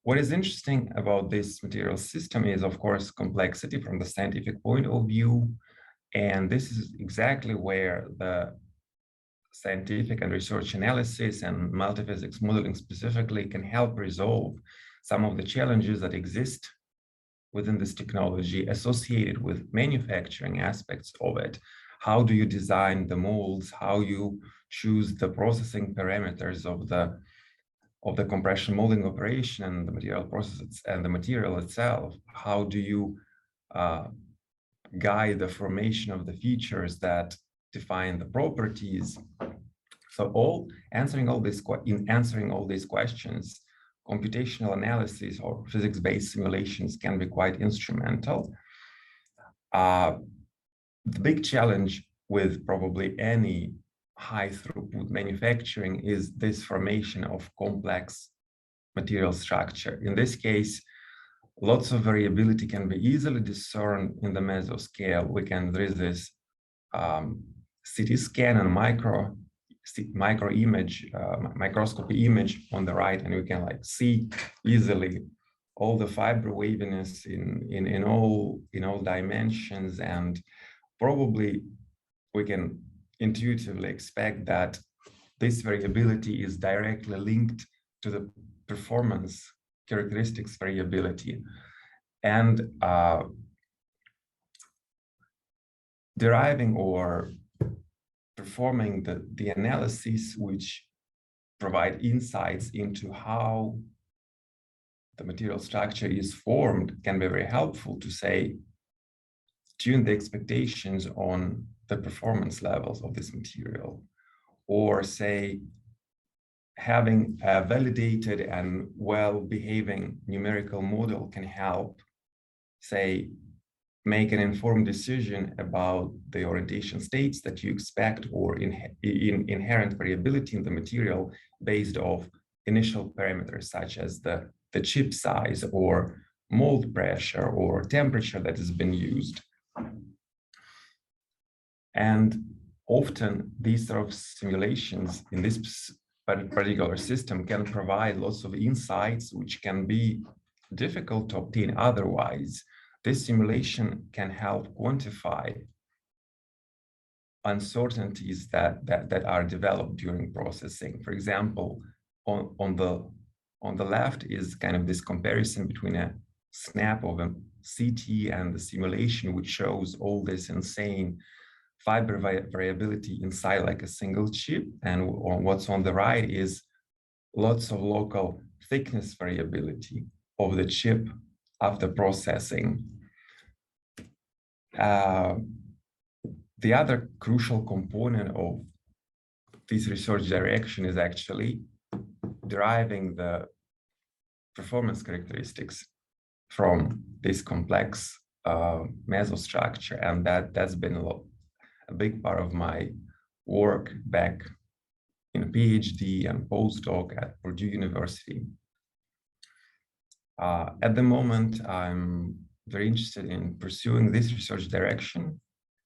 What is interesting about this material system is, of course, complexity from the scientific point of view. And this is exactly where the scientific and research analysis and multiphysics modeling specifically can help resolve some of the challenges that exist within this technology associated with manufacturing aspects of it. How do you design the molds? How you choose the processing parameters of the compression molding operation and the material processes and the material itself? How do you guide the formation of the features that define the properties? So answering all these questions, computational analysis or physics-based simulations can be quite instrumental. The big challenge with probably any high throughput manufacturing is this formation of complex material structure. In this case, lots of variability can be easily discerned in the mesoscale. There is this CT scan and microscopy image on the right, and you can see easily all the fiber waviness in all dimensions, and probably we can intuitively expect that this variability is directly linked to the performance characteristics variability. And deriving or performing the analysis which provide insights into how the material structure is formed can be very helpful to tune the expectations on the performance levels of this material, or having a validated and well-behaving numerical model can help make an informed decision about the orientation states that you expect, or inherent variability in the material based off initial parameters such as the chip size or mold pressure or temperature that has been used. And often these sort of simulations in this particular system can provide lots of insights which can be difficult to obtain otherwise. This simulation can help quantify uncertainties that are developed during processing. For example, on the left is kind of this comparison between a snap of a CT and the simulation, which shows all this insane fiber variability inside like a single chip. And what's on the right is lots of local thickness variability of the chip after processing. The other crucial component of this research direction is actually deriving the performance characteristics from this complex mesostructure, and that's been a big part of my work back in a PhD and postdoc at Purdue University. At the moment, I'm very interested in pursuing this research direction,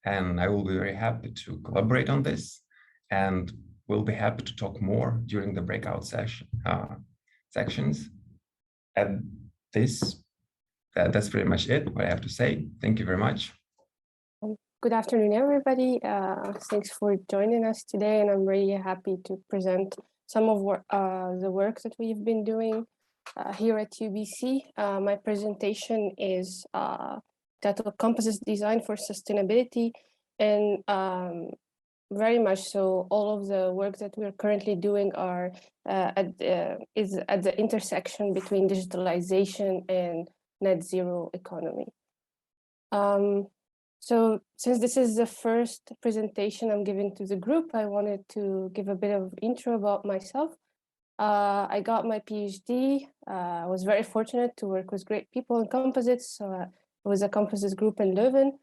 and I will be very happy to collaborate on this, and we'll be happy to talk more during the breakout sections. And that's pretty much it, what I have to say. Thank you very much. Good afternoon, everybody. Thanks for joining us today, and I'm really happy to present some of the work that we've been doing here at UBC. My presentation is titled Composites Design for Sustainability, and very much so all of the work that we're currently doing is at the intersection between digitalization and net zero economy. So since this is the first presentation I'm giving to the group, I wanted to give a bit of intro about myself. I got my PhD. I was very fortunate to work with great people in Composites. So it was a Composites group in Leuven,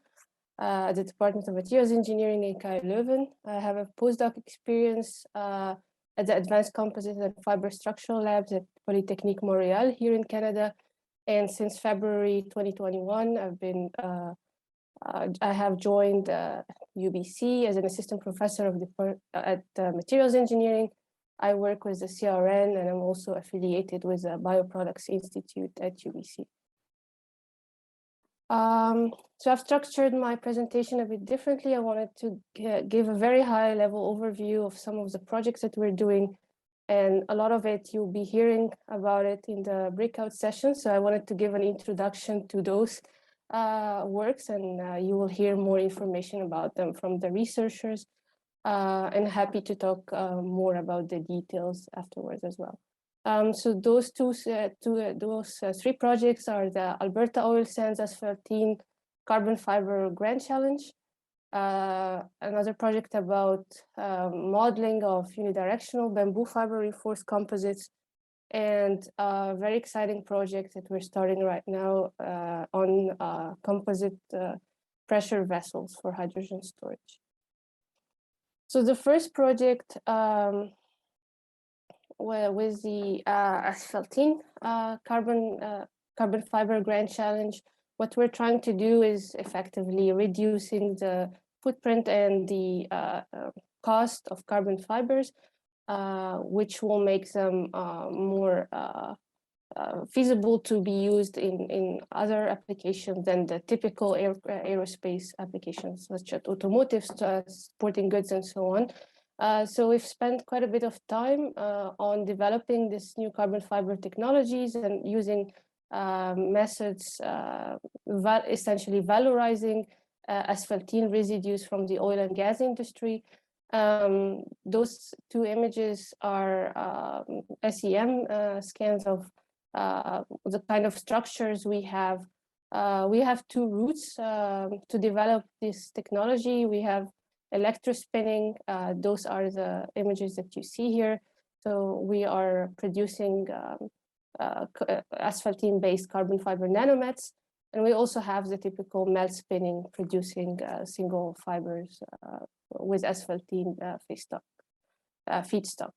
at the Department of Materials Engineering in KU Leuven. I have a postdoc experience at the Advanced Composites and Fiber Structural Labs at Polytechnique Montreal here in Canada. And since February 2021, I have joined UBC as an assistant professor at Materials Engineering. I work with the CRN, and I'm also affiliated with the Bioproducts Institute at UBC. So I've structured my presentation a bit differently. I wanted to give a very high level overview of some of the projects that we're doing, and a lot of it you'll be hearing about it in the breakout session. So I wanted to give an introduction to those works, and you will hear more information about them from the researchers, and happy to talk more about the details afterwards as well. So those three projects are the Alberta Oil Sands Asphaltene Carbon Fiber Grand Challenge, another project about modeling of unidirectional bamboo fiber reinforced composites, and a very exciting project that we're starting right now on composite pressure vessels for hydrogen storage. So the first project with the asphaltene carbon fiber Grand Challenge, what we're trying to do is effectively reducing the footprint and the cost of carbon fibers, which will make them more feasible to be used in other applications than the typical aerospace applications, such as automotive, sporting goods, and so on. So we've spent quite a bit of time on developing this new carbon fiber technologies and using methods, essentially valorizing asphaltene residues from the oil and gas industry. Those two images are SEM scans of the kind of structures we have. We have two routes to develop this technology. We have electrospinning. Those are the images that you see here. So we are producing asphaltene-based carbon fiber nanomets. And we also have the typical melt spinning, producing single fibers with asphaltene feedstock.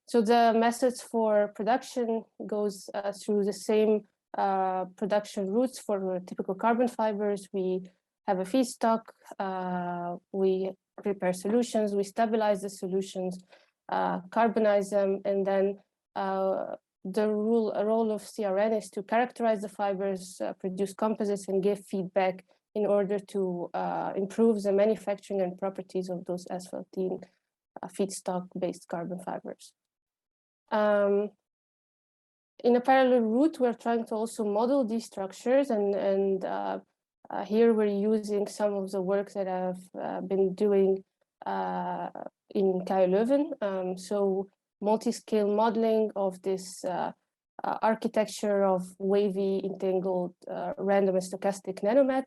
So the methods for production goes through the same production routes for typical carbon fibers. We have a feedstock. We prepare solutions, we stabilize the solutions, carbonize them, and then the role of CRN is to characterize the fibers, produce composites, and give feedback in order to improve the manufacturing and properties of those asphaltene feedstock-based carbon fibers. In a parallel route, we're trying to also model these structures, and here we're using some of the work that I've been doing in KU Leuven. So multi-scale modeling of this architecture of wavy, entangled, random and stochastic nanomat.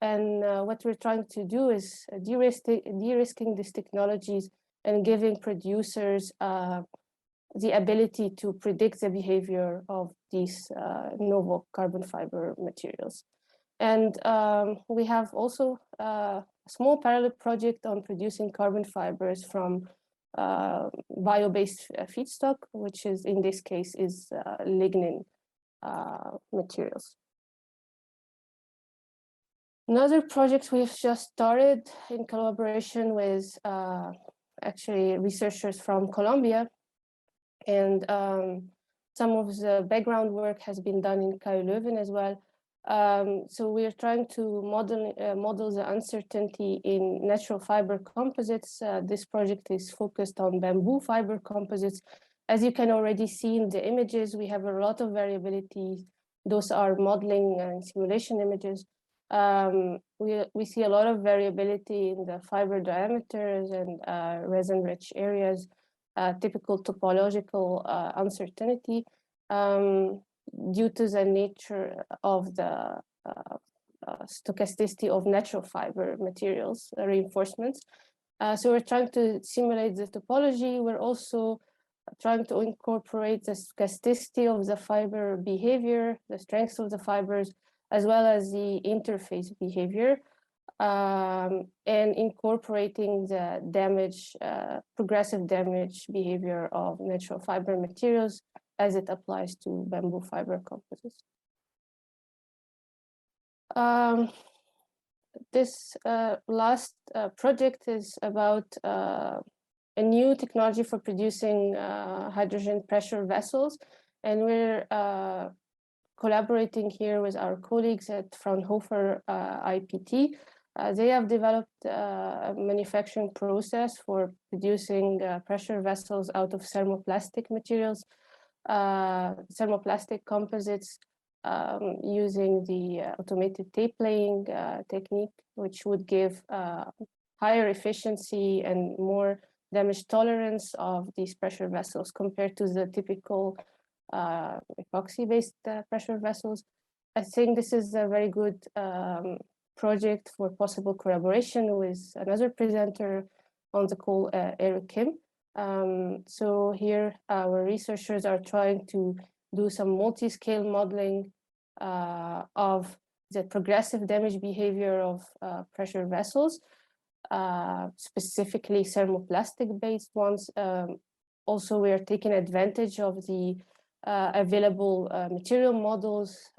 And what we're trying to do is de-risking these technologies and giving producers the ability to predict the behavior of these novel carbon fiber materials. And we have also a small parallel project on producing carbon fibers from bio-based feedstock, which is, in this case, is lignin materials. Another project we've just started in collaboration with actually researchers from Colombia, and some of the background work has been done in KU Leuven as well. So we are trying to model the uncertainty in natural fiber composites. This project is focused on bamboo fiber composites. As you can already see in the images, we have a lot of variability. Those are modeling and simulation images. We see a lot of variability in the fiber diameters and resin-rich areas, typical topological uncertainty. Due to the nature of the stochasticity of natural fiber materials, reinforcements. So we're trying to simulate the topology. We're also trying to incorporate the stochasticity of the fiber behavior, the strengths of the fibers, as well as the interface behavior, and incorporating the damage, progressive damage behavior of natural fiber materials as it applies to bamboo fiber composites. This last project is about a new technology for producing hydrogen pressure vessels, and we're collaborating here with our colleagues at Fraunhofer IPT. They have developed a manufacturing process for producing pressure vessels out of thermoplastic materials. Thermoplastic composites using the automated tape laying technique, which would give higher efficiency and more damage tolerance of these pressure vessels compared to the typical epoxy-based pressure vessels. I think this is a very good project for possible collaboration with another presenter on the call, Eric Kim. So here our researchers are trying to do some multi-scale modeling of the progressive damage behavior of pressure vessels, specifically thermoplastic-based ones. Also, we are taking advantage of the available material models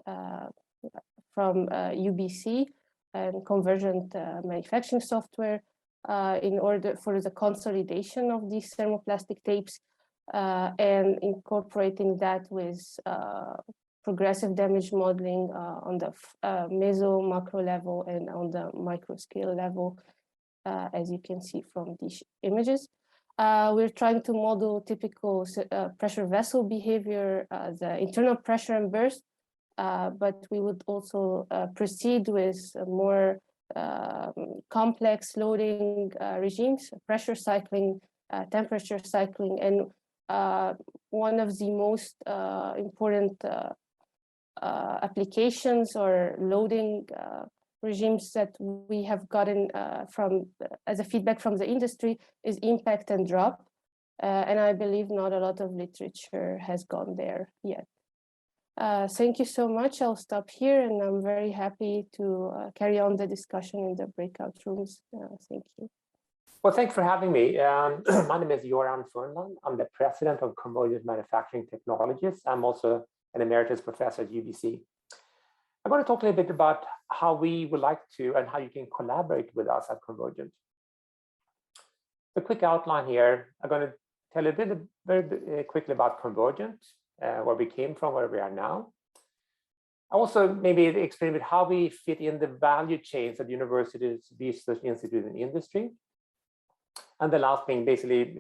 from UBC and convergent manufacturing software in order for the consolidation of these thermoplastic tapes and incorporating that with progressive damage modeling on the meso macro level and on the micro scale level, as you can see from these images. We're trying to model typical pressure vessel behavior, the internal pressure and burst, but we would also proceed with more complex loading regimes, pressure cycling, temperature cycling, and one of the most important applications or loading regimes that we have gotten as a feedback from the industry is impact and drop. And I believe not a lot of literature has gone there yet. Thank you so much. I'll stop here, and I'm very happy to carry on the discussion in the breakout rooms. Thank you. Well, thanks for having me. My name is Joran Fernland. I'm the president of Cambodia's Manufacturing Technologists. I'm also an emeritus professor at UBC. I'm going to talk a little bit about how we would like to and how you can collaborate with us at Convergent. A quick outline here. I'm going to tell you a bit very quickly about Convergent, where we came from, where we are now. Also, maybe explain a bit how we fit in the value chains at universities, research institutes, and industry. And the last thing, basically,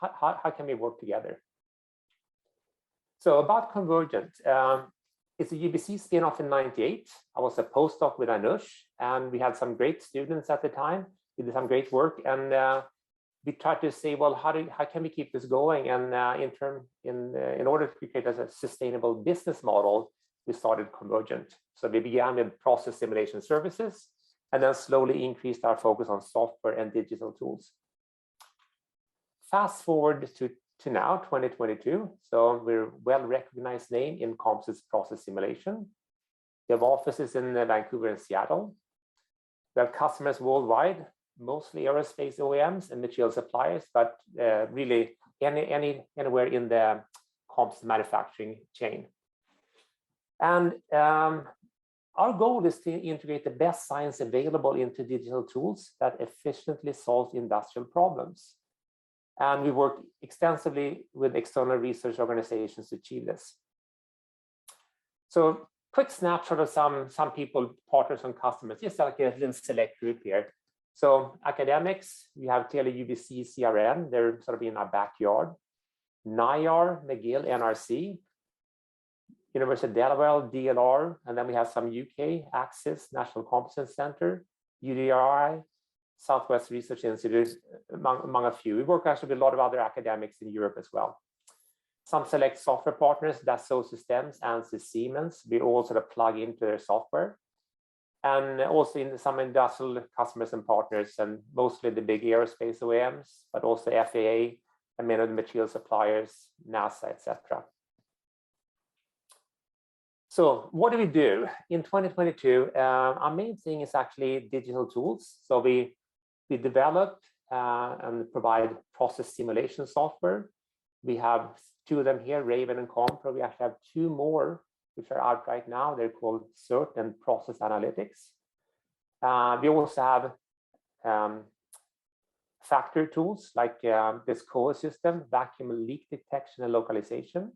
how can we work together? So about Convergent, it's a UBC spin-off in '98. I was a postdoc with Anush, and we had some great students at the time. We did some great work, and we tried to say, well, how can we keep this going? And in order to create a sustainable business model, we started Convergent. So we began with process simulation services, and then slowly increased our focus on software and digital tools. Fast forward to now, 2022. So we're a well-recognized name in Composites process simulation. We have offices in Vancouver and Seattle. We have customers worldwide, mostly aerospace OEMs and material suppliers, but really anywhere in the composite manufacturing chain. And our goal is to integrate the best science available into digital tools that efficiently solve industrial problems. And we work extensively with external research organizations to achieve this. So quick snapshot of some people, partners and customers, just like a little select group here. So academics, we have clearly UBC, CRN, they're sort of in our backyard. NIAR, McGill, NRC, University of Delaware, DLR, and then we have some UK, Axis, National Competence Center, UDRI, Southwest Research Institute, among a few. We work actually with a lot of other academics in Europe as well. Some select software partners, Dassault Systems, ANSYS, Siemens, we all sort of plug into their software. And also in some industrial customers and partners, and mostly the big aerospace OEMs, but also FAA and many of the material suppliers, NASA, etc. So what do we do? In 2022, our main thing is actually digital tools. So we develop and provide process simulation software. We have two of them here, Raven and Compro. We actually have two more which are out right now. They're called CERT and Process Analytics. We also have factory tools like this COA system, vacuum leak detection and localization.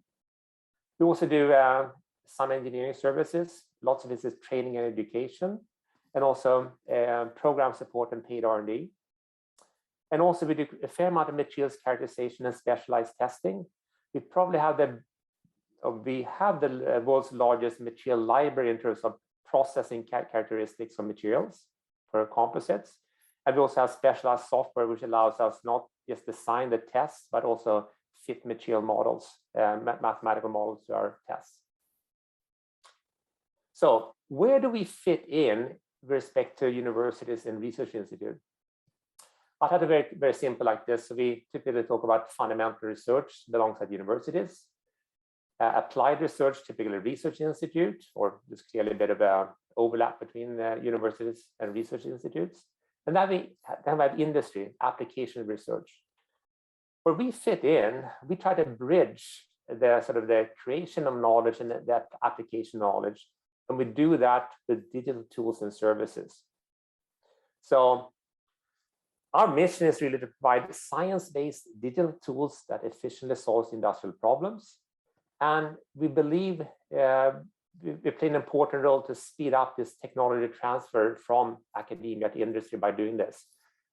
We also do some engineering services. Lots of this is training and education, and also program support and paid R&D. And also we do a fair amount of materials characterization and specialized testing. We probably have the world's largest material library in terms of processing characteristics of materials for composites. And we also have specialized software which allows us not just design the tests, but also fit material models, mathematical models to our tests. So where do we fit in with respect to universities and research institutes? I'll have it very simple like this. So we typically talk about fundamental research belongs at universities. Applied research, typically research institute, or there's clearly a bit of a overlap between universities and research institutes. And then we have industry, application research. Where we fit in, we try to bridge the creation of knowledge and that application knowledge. And we do that with digital tools and services. So our mission is really to provide science-based digital tools that efficiently solve industrial problems. And we believe we play an important role to speed up this technology transfer from academia to industry by doing this.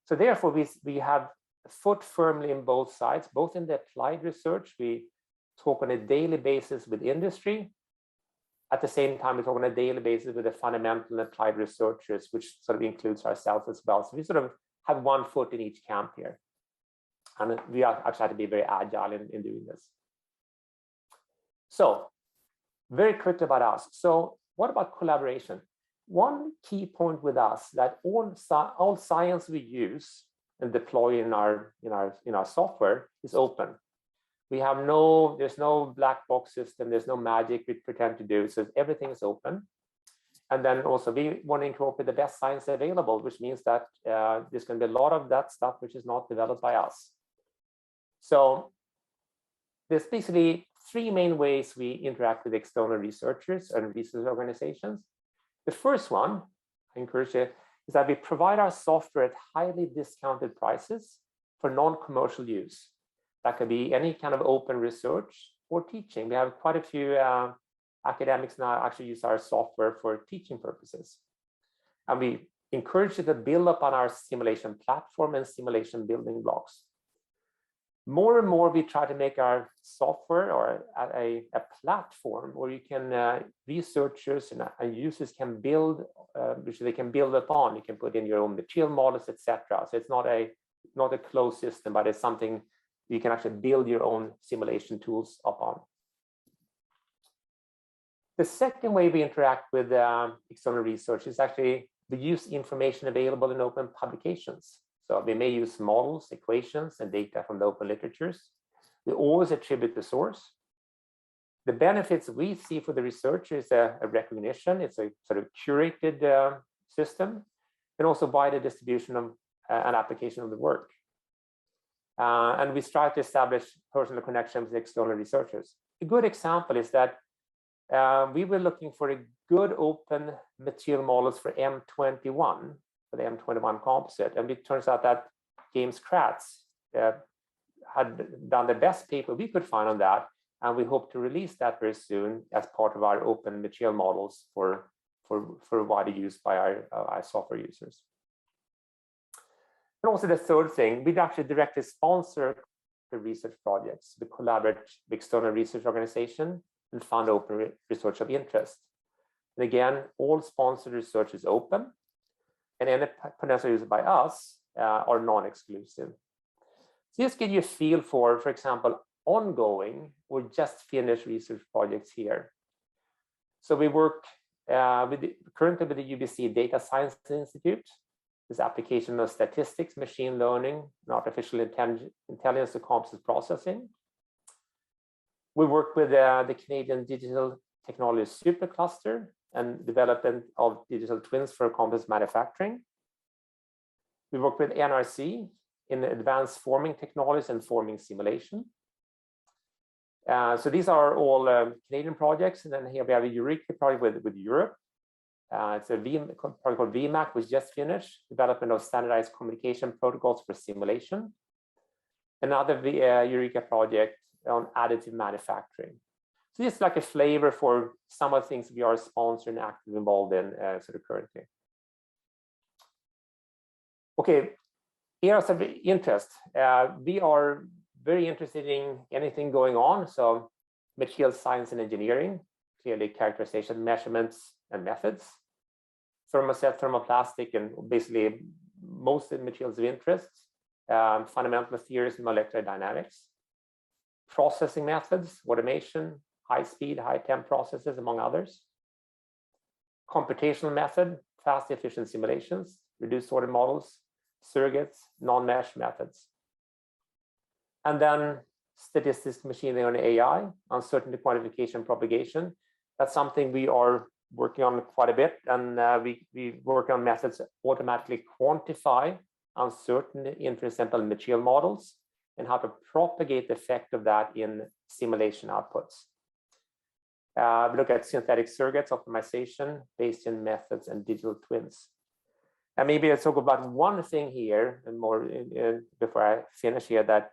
So therefore, we have a foot firmly in both sides, both in the applied research. We talk on a daily basis with industry. At the same time, we talk on a daily basis with the fundamental and applied researchers, which sort of includes ourselves as well. So we sort of have one foot in each camp here. And we are actually to be very agile in doing this. So very quickly about us. So what about collaboration? One key point with us that all science we use and deploy in our software is open. We have there's no black box system, there's no magic we pretend to do, so everything is open. And then also we want to incorporate the best science available, which means that there's going to be a lot of that stuff which is not developed by us. So there's basically three main ways we interact with external researchers and research organizations. The first one, I encourage you, is that we provide our software at highly discounted prices for non-commercial use. That could be any kind of open research or teaching. We have quite a few academics now actually use our software for teaching purposes. And we encourage you to build up on our simulation platform and simulation building blocks. More and more, we try to make our software or a platform where you can researchers and users can build, which they can build upon. You can put in your own material models, etc. So it's not a closed system, but it's something you can actually build your own simulation tools upon. The second way we interact with external research is actually we use information available in open publications. So we may use models, equations, and data from the open literatures. We always attribute the source. The benefits we see for the researcher is a recognition. It's a sort of curated system, and also wider distribution of and application of the work. And we strive to establish personal connections with external researchers. A good example is that we were looking for a good open material models for M21, for the M21 composite. And it turns out that James Kratz had done the best paper we could find on that. And we hope to release that very soon as part of our open material models for wider use by our software users. And also the third thing, we'd actually directly sponsor the research projects. We collaborate with external research organization and fund open research of interest. And again, all sponsored research is open, and any potential used by us are non-exclusive. So just give you a feel for example, ongoing or just finished research projects here. So we work currently with the UBC Data Science Institute, this application of statistics, machine learning, and artificial intelligence to composite processing. We work with the Canadian Digital Technologists Supercluster and development of digital twins for composite manufacturing. We work with NRC in advanced forming technologies and forming simulation. So these are all Canadian projects. And then here we have a Eureka project with Europe. It's a project called VMAC, which just finished, development of standardized communication protocols for simulation. Another Eureka project on additive manufacturing. So just like a flavor for some of the things we are sponsored and actively involved in sort of currently. Okay, areas of interest. We are very interested in anything going on. So material science and engineering, clearly characterization, measurements, and methods. Thermoset, thermoplastic, and basically most of the materials of interest. Fundamental theories and molecular dynamics. Processing methods, automation, high speed, high temp processes, among others. Computational method, fast, efficient simulations, reduced order models, surrogates, non-mesh methods. And then statistics, machine learning, AI, uncertainty quantification, propagation. That's something we are working on quite a bit. And we work on methods that automatically quantify uncertainty in, for example, material models, and how to propagate the effect of that in simulation outputs. We look at synthetic surrogates, optimization, Bayesian methods, and digital twins. And maybe let's talk about one thing here and more before I finish here, that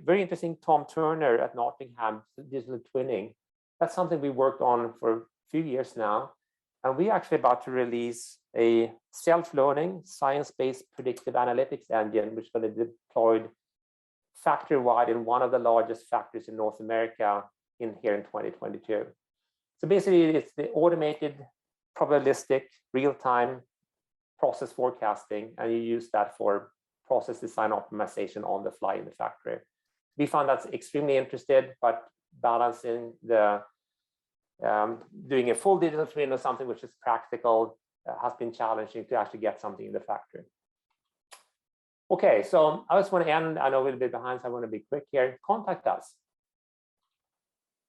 very interesting, Tom Turner at Nottingham, digital twinning. That's something we worked on for a few years now. And we're actually about to release a self-learning, science-based predictive analytics engine, which is going to be deployed factory-wide in one of the largest factories in North America here in 2022. So basically, it's the automated, probabilistic, real-time process forecasting, and you use that for process design optimization on the fly in the factory. We found that's extremely interesting, but balancing the doing a full digital twin or something which is practical has been challenging to actually get something in the factory. Okay, so I just want to end. I know a little bit behind, so I want to be quick here. Contact us.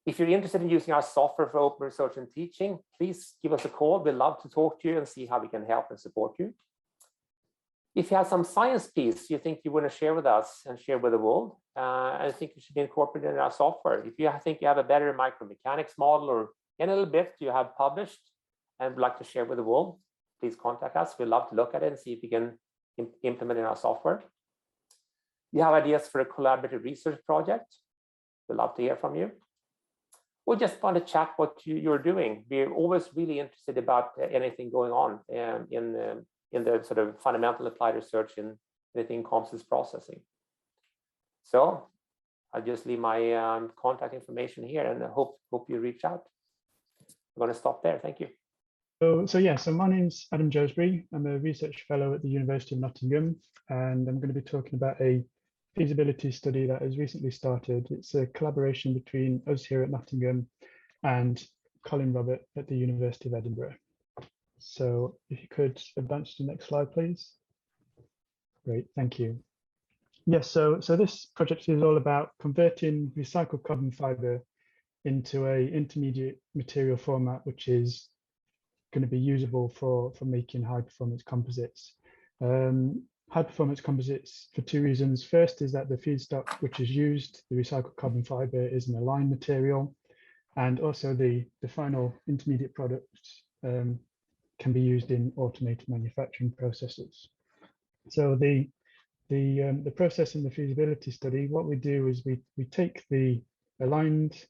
If you're interested in using our software for open research and teaching, please give us a call. We'd love to talk to you and see how we can help and support you. If you have some science piece you think you want to share with us and share with the world, I think it should be incorporated in our software. If you think you have a better micromechanics model or any little bit you have published and would like to share with the world, please contact us. We'd love to look at it and see if we can implement in our software. you have ideas for a collaborative research project, we'd love to hear from you. Or just want to chat what you're doing. We're always really interested about anything going on in the sort of fundamental applied research in anything composites processing. So I'll just leave my contact information here, and I hope you reach out. I'm going to stop there. Thank you. So my name's Adam Josbury. I'm a research fellow at the University of Nottingham, and I'm going to be talking about a feasibility study that has recently started. It's a collaboration between us here at Nottingham and Colin Robert at the University of Edinburgh. So if you could advance to the next slide, please. Great, thank you. Yes, so this project is all about converting recycled carbon fiber into an intermediate material format, which is going to be usable for making high performance composites. High performance composites for two reasons. First is that the feedstock which is used, the recycled carbon fiber, is an aligned material, and also the final intermediate products can be used in automated manufacturing processes. So the process in the feasibility study, what we do is we take the aligned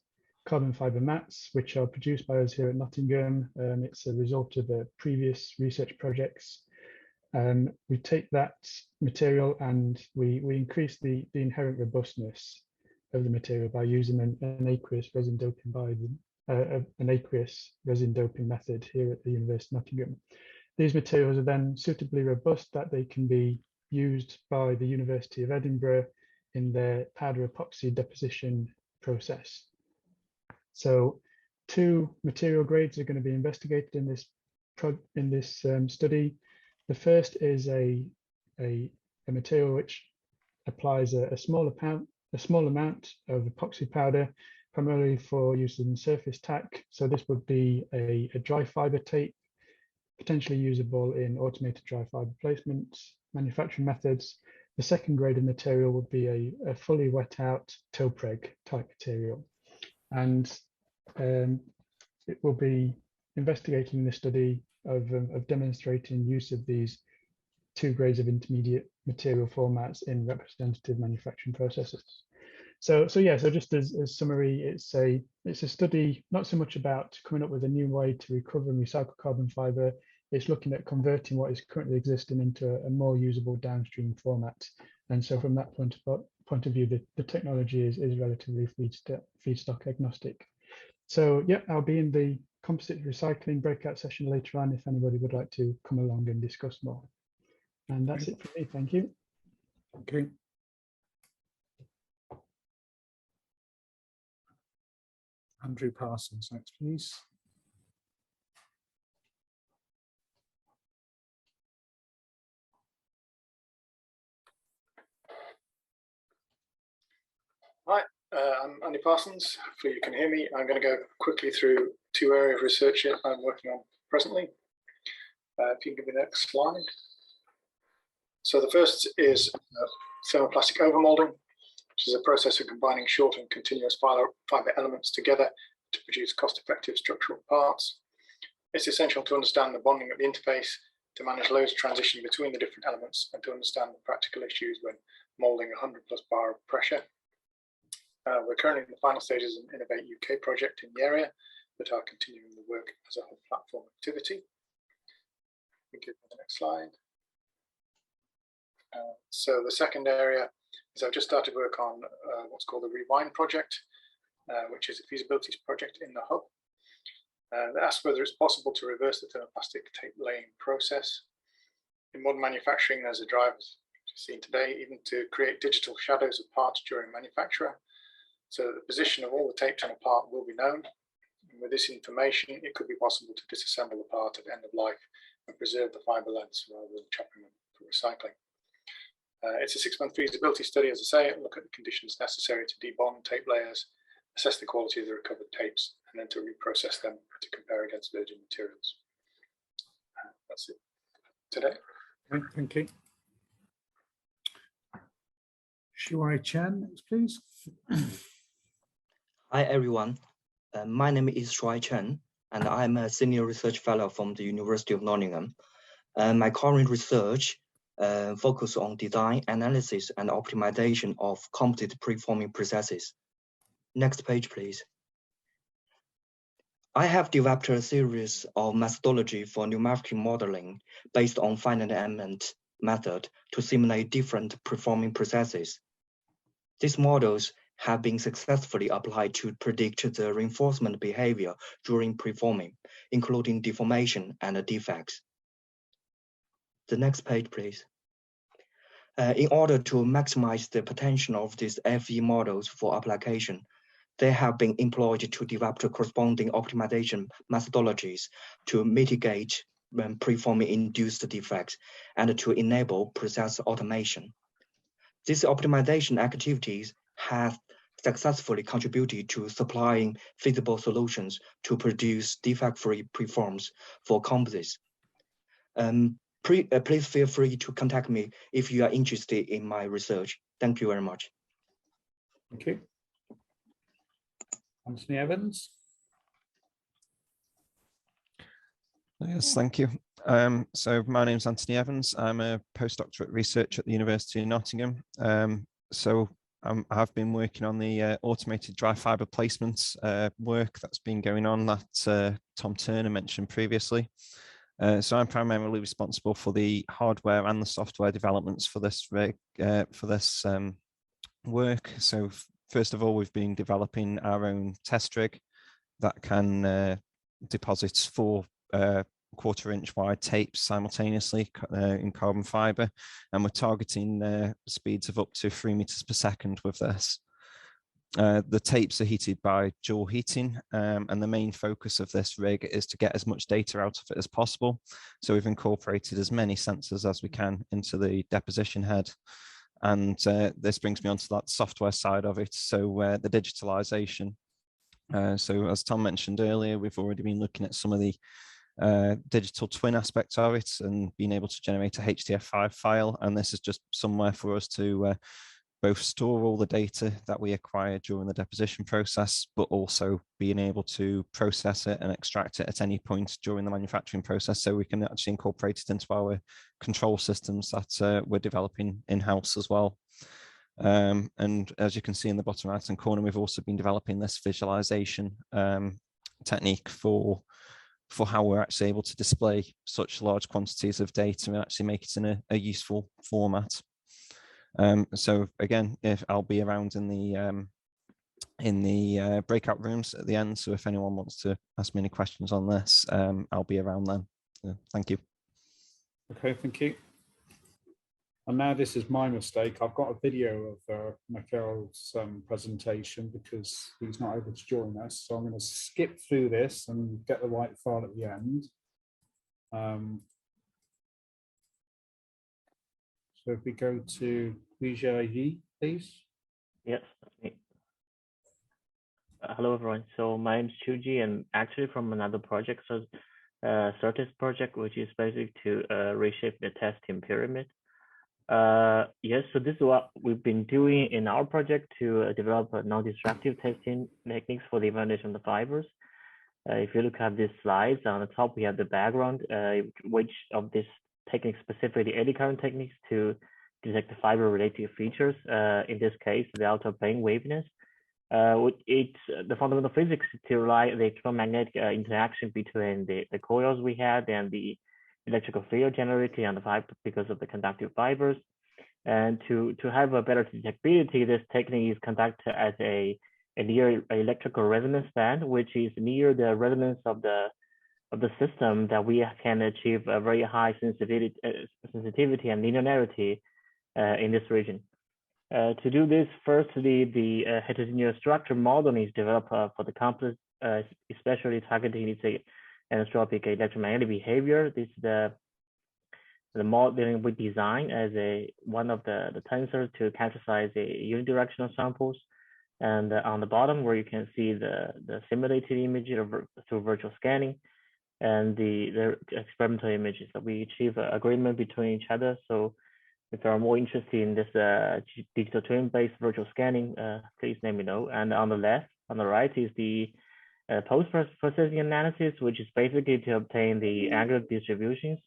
carbon fiber mats, which are produced by us here at Nottingham. It's a result of previous research projects. We take that material and we increase the inherent robustness of the material by using an aqueous resin doping an aqueous resin doping method here at the University of Nottingham. These materials are then suitably robust that they can be used by the University of Edinburgh in their powder epoxy deposition process. So two material grades are going to be investigated in this study. The first is a material which applies a small amount of epoxy powder, primarily for use in surface tack. So this would be a dry fiber tape, potentially usable in automated dry fiber placement manufacturing methods. The second grade of material would be a fully wet out toe preg type material. And it will be investigating the study of demonstrating use of these two grades of intermediate material formats in representative manufacturing processes. So just as summary, it's a study not so much about coming up with a new way to recover and recycle carbon fiber. It's looking at converting what is currently existing into a more usable downstream format. And so from that point of view, the technology is relatively feedstock agnostic. So yeah, I'll be in the composite recycling breakout session later on if anybody would like to come along and discuss more. And that's it for me. Thank you. Okay. Andrew Parsons, next, please. Hi, I'm Andy Parsons. Hopefully you can hear me. I'm going to go quickly through two areas of research I'm working on presently. If you can give me the next slide. So the first is thermoplastic overmolding, which is a process of combining short and continuous fiber elements together to produce cost-effective structural parts. It's essential to understand the bonding at the interface, to manage loads transition between the different elements, and to understand the practical issues when molding 100+ bar of pressure. We're currently in the final stages of an Innovate UK project in the area, but are continuing the work as a whole platform activity. We can go to the next slide. So the second area is I've just started work on what's called the Rewind project, which is a feasibility project in the hub. They asked whether it's possible to reverse the thermoplastic tape laying process. In modern manufacturing, there's a drive, as you've seen today, even to create digital shadows of parts during manufacture. So the position of all the tapes on a part will be known. And with this information, it could be possible to disassemble the part at end of life and preserve the fiber lengths rather than chopping them for recycling. It's a 6-month feasibility study, as I say, and look at the conditions necessary to debond tape layers, assess the quality of the recovered tapes, and then to reprocess them to compare against virgin materials. That's it today. Thank you. Shuai Chen, next, please. Hi, everyone. My name is Shuai Chen, and I'm a senior research fellow from the University of Nottingham. My current research focus on design, analysis, and optimization of composite preforming processes. Next page, please. I have developed a series of methodology for numerical modeling based on finite element method to simulate different preforming processes. These models have been successfully applied to predict the reinforcement behavior during preforming, including deformation and defects. The next page, please. In order to maximize the potential of these FE models for application, they have been employed to develop the corresponding optimization methodologies to mitigate preforming induced defects and to enable process automation. These optimization activities have successfully contributed to supplying feasible solutions to produce defect-free preforms for composites. Please feel free to contact me if you are interested in my research. Thank you very much. Thank you. Anthony Evans. Yes, thank you. So my name's Anthony Evans. I'm a postdoctorate researcher at the University of Nottingham. I've been working on the automated dry fiber placements work that's been going on that Tom Turner mentioned previously. So I'm primarily responsible for the hardware and the software developments for this work. So first of all, we've been developing our own test rig that can deposit 4 1/4-inch wide tapes simultaneously in carbon fiber, and we're targeting speeds of up to 3 meters per second with this. The tapes are heated by dual heating, and the main focus of this rig is to get as much data out of it as possible. So we've incorporated as many sensors as we can into the deposition head. And this brings me on to that software side of it. So the digitalization. So as Tom mentioned earlier, we've already been looking at some of the digital twin aspects of it and being able to generate a HDF5 file. And this is just somewhere for us to both store all the data that we acquire during the deposition process, but also being able to process it and extract it at any point during the manufacturing process, so we can actually incorporate it into our control systems that we're developing in-house as well. And as you can see in the bottom right-hand corner, we've also been developing this visualization technique for how we're actually able to display such large quantities of data and actually make it in a useful format. So again, if I'll be around in the breakout rooms at the end, so if anyone wants to ask me any questions on this, I'll be around then. Thank you. Okay, thank you. And now this is my mistake. I've got a video of Mikhail's presentation because he's not able to join us. So I'm going to skip through this and get the right file at the end. So if we go to Vijay, please. Yes, that's me. Hello, everyone. So my name is Chuji, and actually from another project, so Certis project, which is basically to reshape the testing pyramid. Yes, so this is what we've been doing in our project to develop non-destructive testing techniques for the evaluation of the fibers. If you look at these slides, on the top we have the background, which of this technique, specifically eddy current techniques, to detect the fiber-related features. In this case, the outer plane waviness. It's the fundamental physics to rely the electromagnetic interaction between the coils we had and the electrical field generated on the fiber because of the conductive fibers. And to have a better detectability, this technique is conducted at a near electrical resonance band, which is near the resonance of the system, that we can achieve a very high sensitivity and linearity in this region. To do this, firstly, the heterogeneous structure modeling is developed for the composite, especially targeting its anisotropic electromagnetic behavior. This is the modeling we design as one of the tensors to categorize the unidirectional samples. And on the bottom, where you can see the simulated image through virtual scanning, and the experimental images, that we achieve agreement between each other. So if you are more interested in this digital twin-based virtual scanning, please let me know. And on the right is the post-processing analysis, which is basically to obtain the angular distributions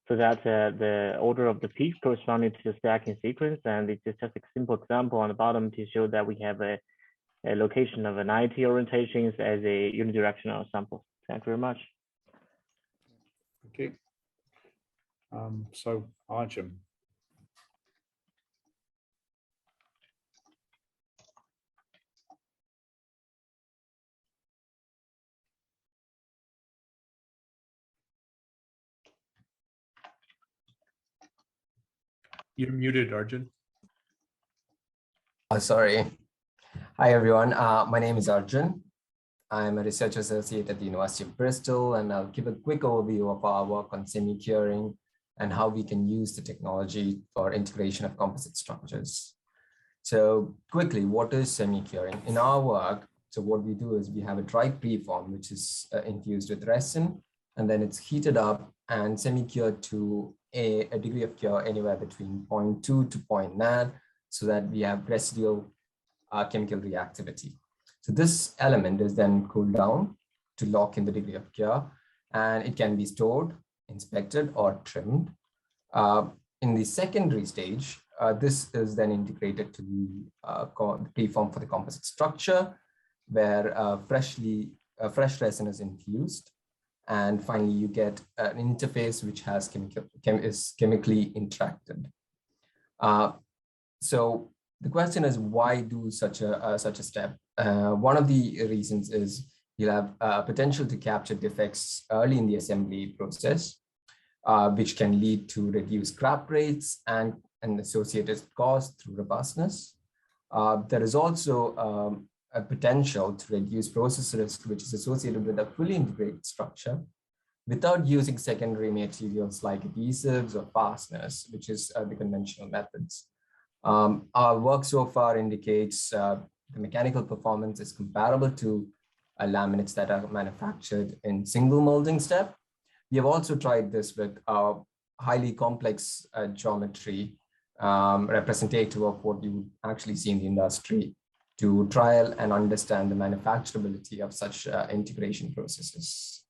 so that the order of the peaks corresponding to the stacking sequence. And it's just a simple example on the bottom to show that we have a location of 90 orientations as a unidirectional sample. Thank you very much. Thank you. So Arjun. You're muted, Arjun. Sorry. Hi, everyone. My name is Arjun. I'm a research associate at the University of Bristol, and I'll give a quick overview of our work on semi-curing and how we can use the technology for integration of composite structures. So quickly, what is semi-curing? In our work, so what we do is we have a dry preform, which is infused with resin, and then it's heated up and semi-cured to a degree of cure anywhere between 0.2 to 0.9, so that we have residual chemical reactivity. So this element is then cooled down to lock in the degree of cure, and it can be stored, inspected, or trimmed. In the secondary stage, this is then integrated to the preform for the composite structure, where fresh resin is infused. And finally, you get an interface which has is chemically interacted. So the question is, why do such a step? One of the reasons is you'll have potential to capture defects early in the assembly process, which can lead to reduced scrap rates and associated costs through robustness. There is also a potential to reduce process risk, which is associated with a fully integrated structure without using secondary materials like adhesives or fasteners, which is the conventional methods. Our work so far indicates the mechanical performance is comparable to laminates that are manufactured in single molding step. We have also tried this with highly complex geometry representative of what you would actually see in the industry to trial and understand the manufacturability of such integration processes.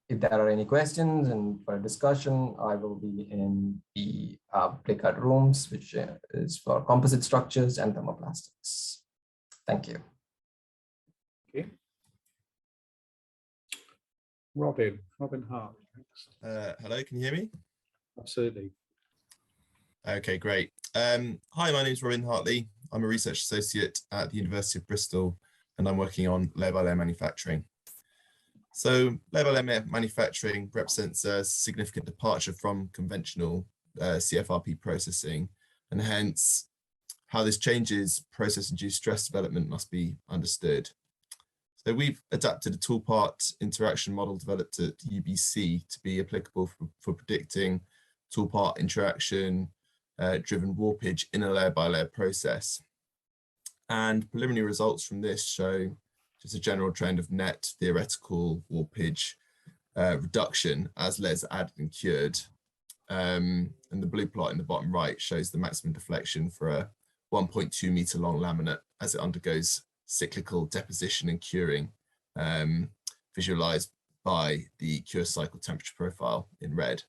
If there are any questions and for a discussion, I will be in the breakout rooms, which is for composite structures and thermoplastics. Thank you. Okay. Robin Hart. Hello, can you hear me? Absolutely. Okay, great. Hi, my name is Robin Hartley. I'm a research associate at the University of Bristol, and I'm working on layer-by-layer manufacturing. So layer-by-layer manufacturing represents a significant departure from conventional CFRP processing, and hence how this changes process-induced stress development must be understood. So we've adapted a toolpath interaction model developed at UBC to be applicable for predicting toolpath interaction driven warpage in a layer-by-layer process. And preliminary results from this show just a general trend of net theoretical warpage reduction as layers are added and cured. And the blue plot in the bottom right shows the maximum deflection for a 1.2 meter long laminate as it undergoes cyclical deposition and curing, visualized by the cure cycle temperature profile in red.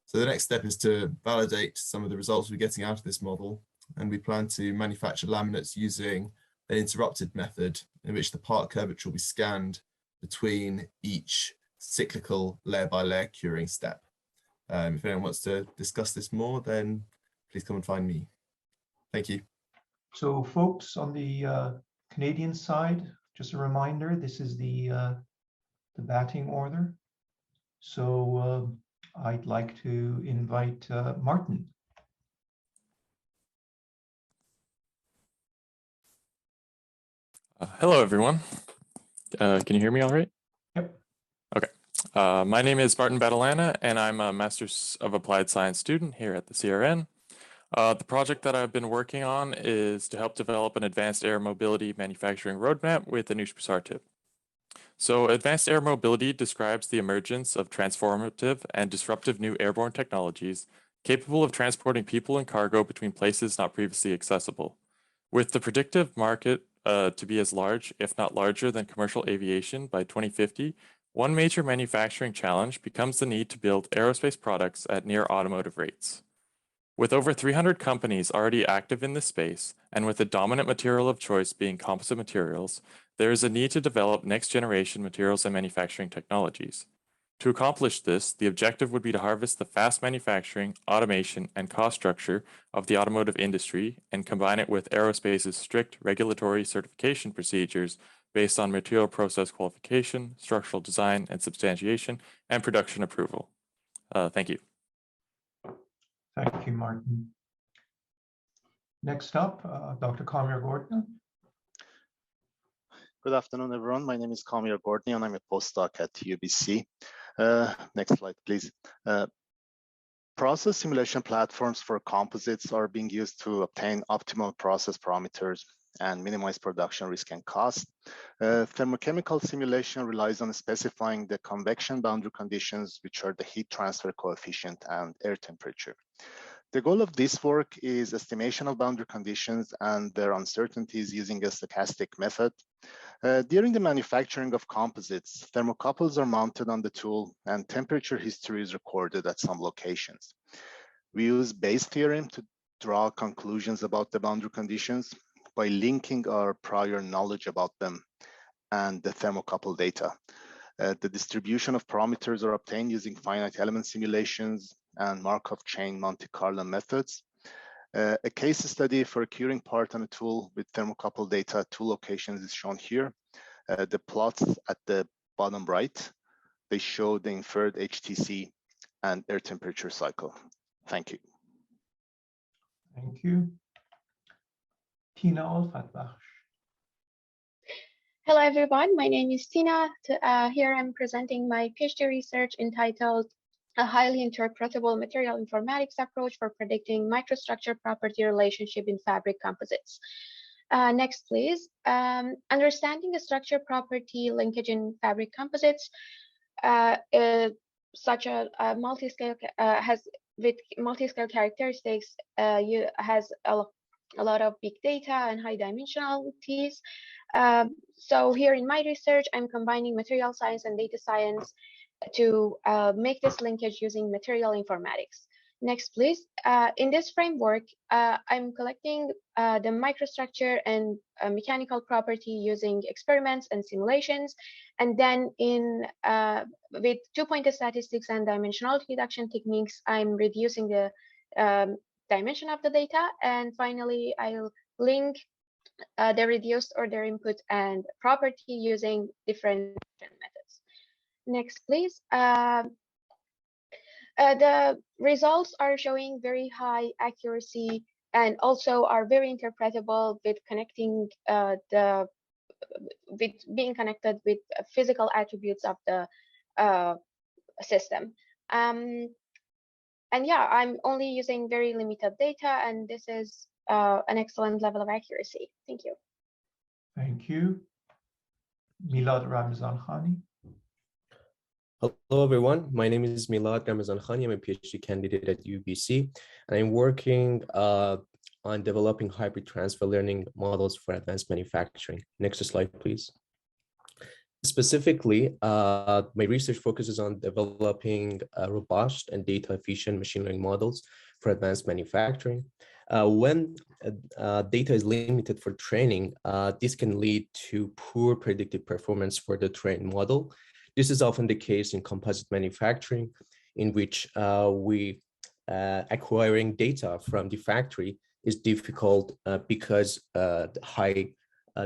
So the next step is to validate some of the results we're getting out of this model, and we plan to manufacture laminates using an interrupted method in which the part curvature will be scanned between each cyclical layer-by-layer curing step. If anyone wants to discuss this more, then please come and find me. Thank you. So folks on the Canadian side, just a reminder, this is the batting order. So I'd like to invite Martin. Hello, everyone. Can you hear me all right? Yep. Okay. My name is Martin Badalana, and I'm a Master's of Applied Science student here at the CRN. The project that I've been working on is to help develop an advanced air mobility manufacturing roadmap with an EPSRC tip. So advanced air mobility describes the emergence of transformative and disruptive new airborne technologies capable of transporting people and cargo between places not previously accessible. With the predictive market to be as large, if not larger, than commercial aviation by 2050, One major manufacturing challenge becomes the need to build aerospace products at near automotive rates. With over 300 companies already active in this space, and with the dominant material of choice being composite materials, there is a need to develop next-generation materials and manufacturing technologies. To accomplish this, the objective would be to harvest the fast manufacturing, automation, and cost structure of the automotive industry and combine it with aerospace's strict regulatory certification procedures based on material process qualification, structural design and substantiation, and production approval. Thank you. Thank you, Martin. Next up, Dr. Kamir Gordon. Good afternoon, everyone. My name is Kamir Gordon, and I'm a postdoc at UBC. Next slide, please. Process simulation platforms for composites are being used to obtain optimal process parameters and minimize production risk and cost. Thermochemical simulation relies on specifying the convection boundary conditions, which are the heat transfer coefficient and air temperature. The goal of this work is estimation of boundary conditions and their uncertainties using a stochastic method. During the manufacturing of composites, thermocouples are mounted on the tool and temperature history is recorded at some locations. We use Bayes' theorem to draw conclusions about the boundary conditions by linking our prior knowledge about them and the thermocouple data. The distribution of parameters are obtained using finite element simulations and Markov chain Monte Carlo methods. A case study for a curing part on a tool with thermocouple data at 2 locations is shown here. The plots at the bottom right, they show the inferred HTC and air temperature cycle. Thank you. Thank you. Tina Olfatbakhsh. Hello, everyone. My name is Tina. Here I'm presenting my PhD research entitled A Highly Interpretable Material Informatics Approach for Predicting Microstructure Property Relationship in Fabric Composites. Next, please. Understanding the structure property linkage in fabric composites, such a multi-scale with multi-scale characteristics, has a lot of big data and high dimensionalities. So here in my research, I'm combining material science and data science to make this linkage using material informatics. Next, please. In this framework, I'm collecting the microstructure and mechanical property using experiments and simulations. And then with two-pointed statistics and dimensionality reduction techniques, I'm reducing the dimension of the data. And finally, I'll link the reduced order input and property using different methods. Next, please. The results are showing very high accuracy and also are very interpretable with connecting with being connected with physical attributes of the system. And yeah, I'm only using very limited data, and this is an excellent level of accuracy. Thank you. Thank you. Milad Ramzan Khani. Hello, everyone. My name is Milad Ramzan Khani. I'm a PhD candidate at UBC, and I'm working on developing hybrid transfer learning models for advanced manufacturing. Next slide, please. Specifically, my research focuses on developing robust and data-efficient machine learning models for advanced manufacturing. When data is limited for training, this can lead to poor predictive performance for the trained model. This is often the case in composite manufacturing, in which acquiring data from the factory is difficult because the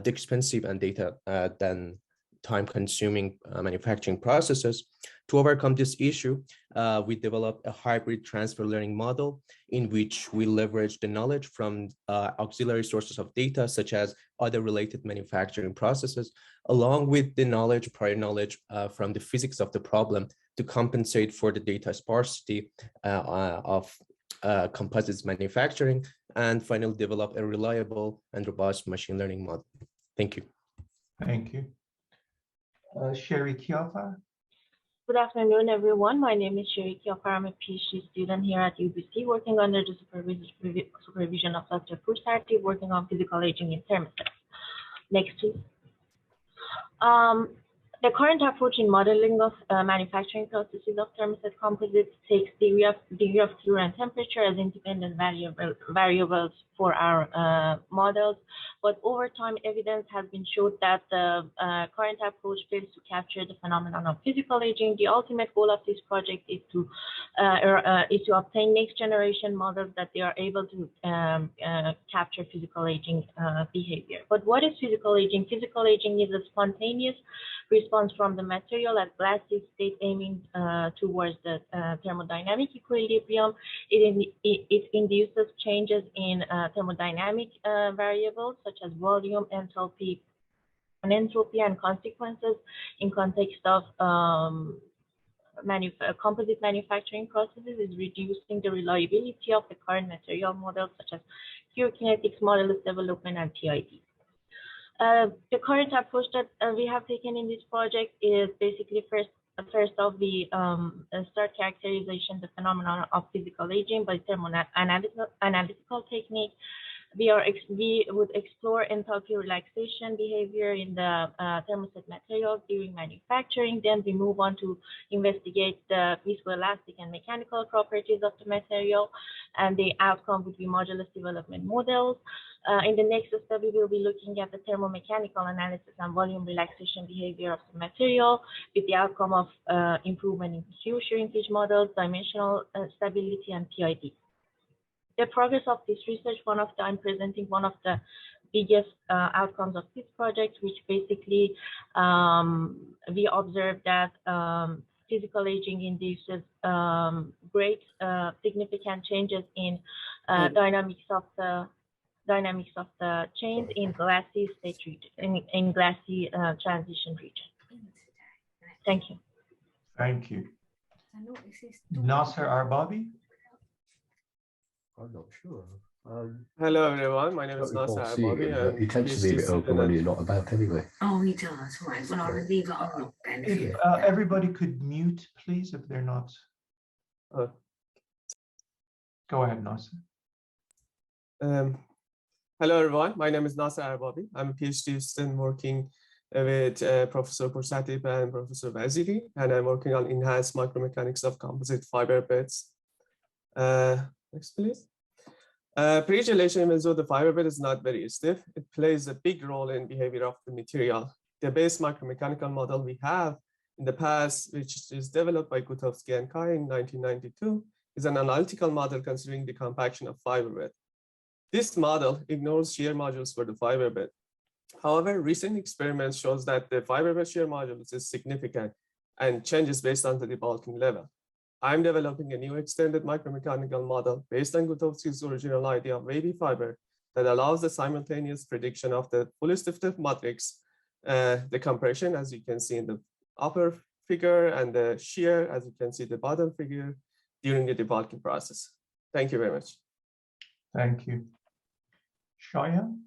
expensive and data than time-consuming manufacturing processes. To overcome this issue, we developed a hybrid transfer learning model in which we leverage the knowledge from auxiliary sources of data, such as other related manufacturing processes, along with the prior knowledge from the physics of the problem to compensate for the data sparsity of composites manufacturing, and finally develop a reliable and robust machine learning model. Thank you. Thank you. Sherry Kiafa. Good afternoon, everyone. My name is Sherry Kiafa. I'm a PhD student here at UBC, working under the supervision of Dr. Pursarti, working on physical aging in thermostats. Next, please. The current approach in modeling of manufacturing processes of thermoset composites takes degree of fluid and temperature as independent variables for our models. But over time, evidence has been showed that the current approach fails to capture the phenomenon of physical aging. The ultimate goal of this project is to obtain next generation models that they are able to capture physical aging behavior. But what is physical aging? Physical aging is a spontaneous response from the material at glassy state aiming towards the thermodynamic equilibrium. It induces changes in thermodynamic variables such as volume, enthalpy, and entropy, and consequences in context of composite manufacturing processes is reducing the reliability of the current material models such as pure kinetics, modulus development, and PID. The current approach that we have taken in this project is basically first off we start characterization the phenomenon of physical aging by thermoanalytical technique. We would explore enthalpy relaxation behavior in the thermoset materials during manufacturing. Then we move on to investigate the viscoelastic and mechanical properties of the material, and the outcome would be modulus development models. In the next step, we will be looking at the thermomechanical analysis and volume relaxation behavior of the material with the outcome of improvement in Q shrinkage models, dimensional stability, and PID. The progress of this research, I'm presenting one of the biggest outcomes of this project, which basically we observed that physical aging induces great significant changes in dynamics of the chains in glassy state region, in glassy transition region. Thank you. Thank you. Nasser Arbabi? I'm not sure. Hello everyone, my name is Nasser Arbabi. He tends to leave it open when he's not about anyway. Oh, he does. Right. Well, I'll leave it unlocked then. If everybody could mute, please, if they're not. Go ahead, Nasser. Hello everyone, my name is Nasser Arbabi. I'm a PhD student working with Professor Pursatip and Professor Vaziri, and I'm working on enhanced micromechanics of composite fiber beds. Next, please. Pre-gelation, even though the fiber bed is not very stiff, it plays a big role in behavior of the material. The base micromechanical model we have in the past, which is developed by Gutovsky and Kai in 1992, is an analytical model considering the compaction of fiber bed. This model ignores shear modules for the fiber bed. However, recent experiments shows that the fiber bed shear modulus is significant and changes based on the debulking level. I'm developing a new extended micromechanical model based on Gutovsky's original idea of wavy fiber that allows the simultaneous prediction of the fully stiffened matrix, the compression, as you can see in the upper figure, and the shear, as you can see the bottom figure, during the debulking process. Thank you very much. Thank you. Shayan?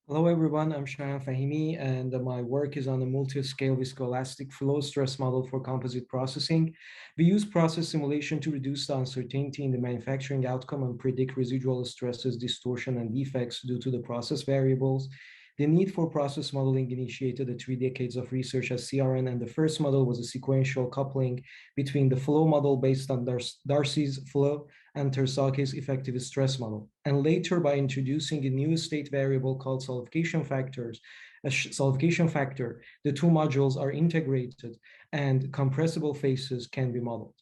Hello everyone, I'm Shayan Fahimi, and my work is on a multi-scale viscoelastic flow stress model for composite processing. We use process simulation to reduce the uncertainty in the manufacturing outcome and predict residual stresses, distortion, and defects due to the process variables. The need for process modeling initiated the 3 decades of research at CRN, and the first model was a sequential coupling between the flow model based on Darcy's flow and Tersake's effective stress model. And later, by introducing a new state variable called solidification factor, the two modules are integrated and compressible phases can be modeled.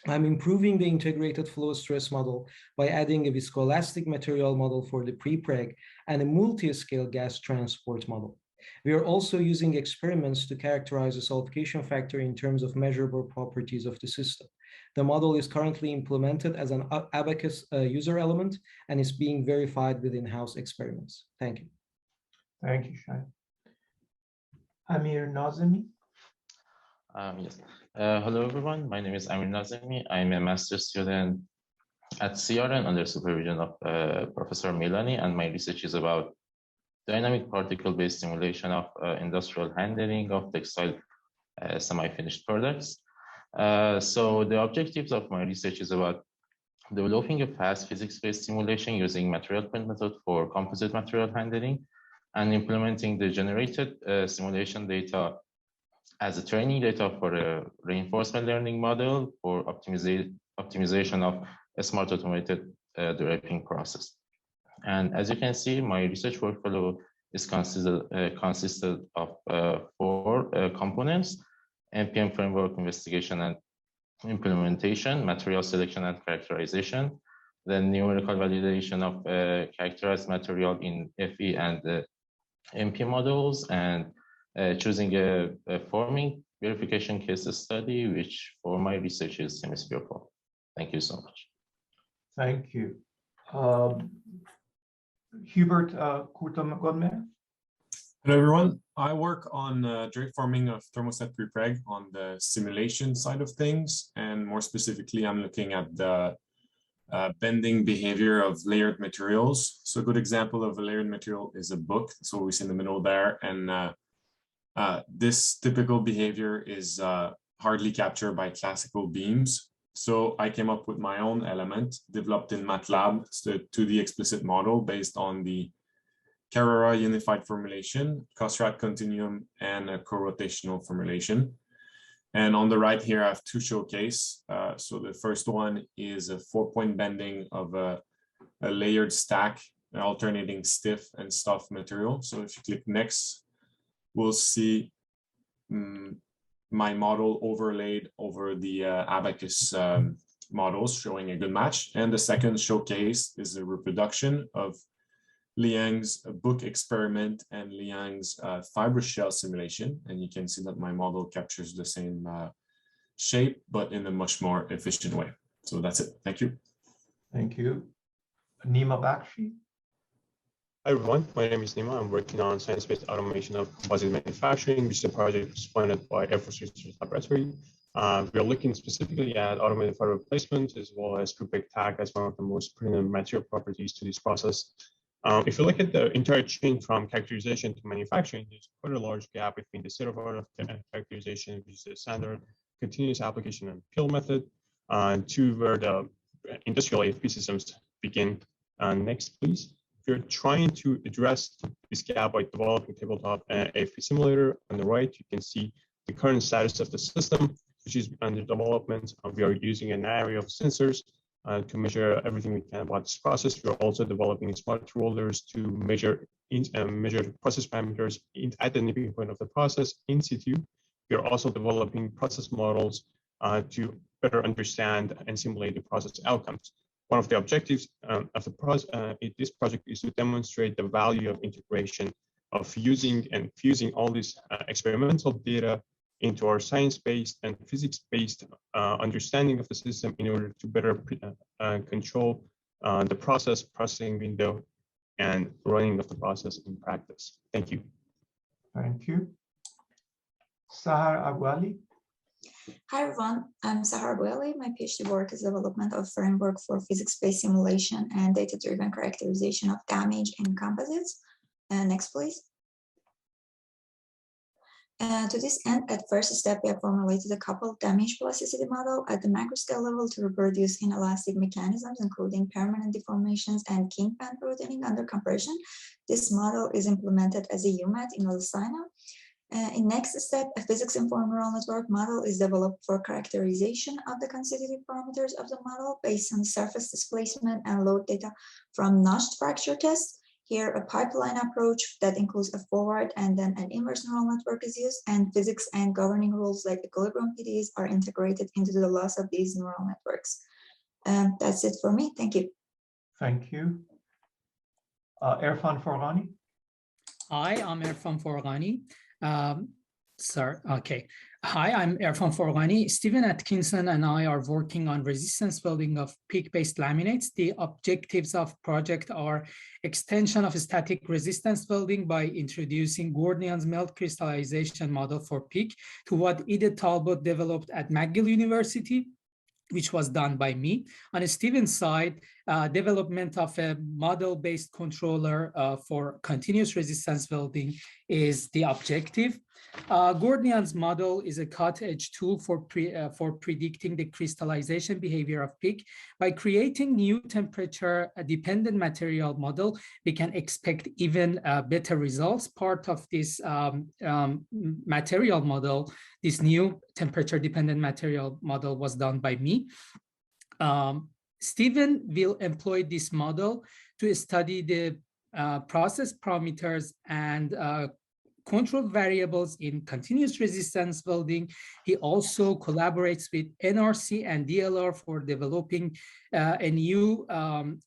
I'm improving the integrated flow stress model by adding a viscoelastic material model for the pre-preg and a multi-scale gas transport model. We are also using experiments to characterize the solidification factor in terms of measurable properties of the system. The model is currently implemented as an Abacus user element and is being verified with in-house experiments. Thank you. Thank you, Shai. Amir Nazemi? Yes. Hello, everyone. My name is Amir Nazemi. I'm a master's student at CRN under supervision of Professor Milani, and my research is about dynamic particle-based simulation of industrial handling of textile semi-finished products. So the objectives of my research is about developing a fast physics-based simulation using material print method for composite material handling. and implementing the generated simulation data as a training data for a reinforcement learning model for optimization of a smart automated draping process. And as you can see, my research workflow is consisted of 4 components: NPM framework investigation and implementation, material selection and characterization, then numerical validation of characterized material in FE and MP models, and choosing a forming verification case study, which for my research is semi-spherical. Thank you so much. Thank you. Hubert Kurtam-Godmer. Hello, everyone. I work on drape forming of thermoset prepreg on the simulation side of things. And more specifically, I'm looking at the bending behavior of layered materials. So a good example of a layered material is a book. That's what we see in the middle there. And this typical behavior is hardly captured by classical beams. So I came up with my own element developed in MATLAB, so 2D explicit model based on the Carrera unified formulation, Cosrat continuum, and a co-rotational formulation. And on the right here, I have 2 showcase. So the first one is a 4-point bending of a layered stack, alternating stiff and soft material. So if you click next, we'll see my model overlaid over the Abacus models, showing a good match. And the second showcase is a reproduction of Liang's book experiment and Liang's fibrous shell simulation. And you can see that my model captures the same shape, but in a much more efficient way. So that's it. Thank you. Thank you. Nima Bakshi. Hi everyone, my name is Nima. I'm working on science-based automation of composite manufacturing, which is a project funded by Air Force Research Laboratory. We are looking specifically at automated fiber replacement as well as prepreg tag as one of the most pertinent material properties to this process. If you look at the entire chain from characterization to manufacturing, there's quite a large gap between the state of art of characterization, which is the standard continuous application and peel method, to where the industrial AFP systems begin. Next, please. If you're trying to address this gap by developing tabletop AFP simulator, on the right, you can see the current status of the system, which is under development. We are using an array of sensors to measure everything we can about this process. We're also developing smart rollers to measure process parameters at the nipping point of the process in situ. We're also developing process models to better understand and simulate the process outcomes. One of the objectives of this project is to demonstrate the value of integration of using and fusing all this experimental data into our science-based and physics-based understanding of the system in order to better control the processing window and running of the process in practice. Thank you. Thank you. Sahar Abwali. Hi everyone, I'm Sahar Abwali. My PhD work is development of framework for physics-based simulation and data-driven characterization of damage in composites. Next, please. To this end, at first step, we have formulated a coupled damage plasticity model at the macro scale level to reproduce inelastic mechanisms, including permanent deformations and kink band broadening under compression. This model is implemented as a UMAT in Lucina. In next step, a physics-informed neural network model is developed for characterization of the constitutive parameters of the model based on surface displacement and load data from notched fracture tests. Here, a pipeline approach that includes a forward and then an inverse neural network is used, and physics and governing rules like equilibrium PDEs are integrated into the loss of these neural networks. That's it for me. Thank you. Thank you. Irfan Forghani. Hi, I'm Irfan Forghani. Hi, I'm Irfan Forghani. Stephen Atkinson and I are working on resistance building of peak-based laminates. The objectives of project are extension of static resistance building by introducing Gordion's melt crystallization model for peak to what Ida Talbot developed at McGill University, which was done by me. On Stephen's side, development of a model-based controller for continuous resistance welding is the objective. Gordian's model is a cutting-edge tool for predicting the crystallization behavior of PIC. By creating new temperature-dependent material model, we can expect even better results. Part of this material model, this new temperature-dependent material model, was done by me. Stephen will employ this model to study the process parameters and control variables in continuous resistance welding. He also collaborates with NRC and DLR for developing a new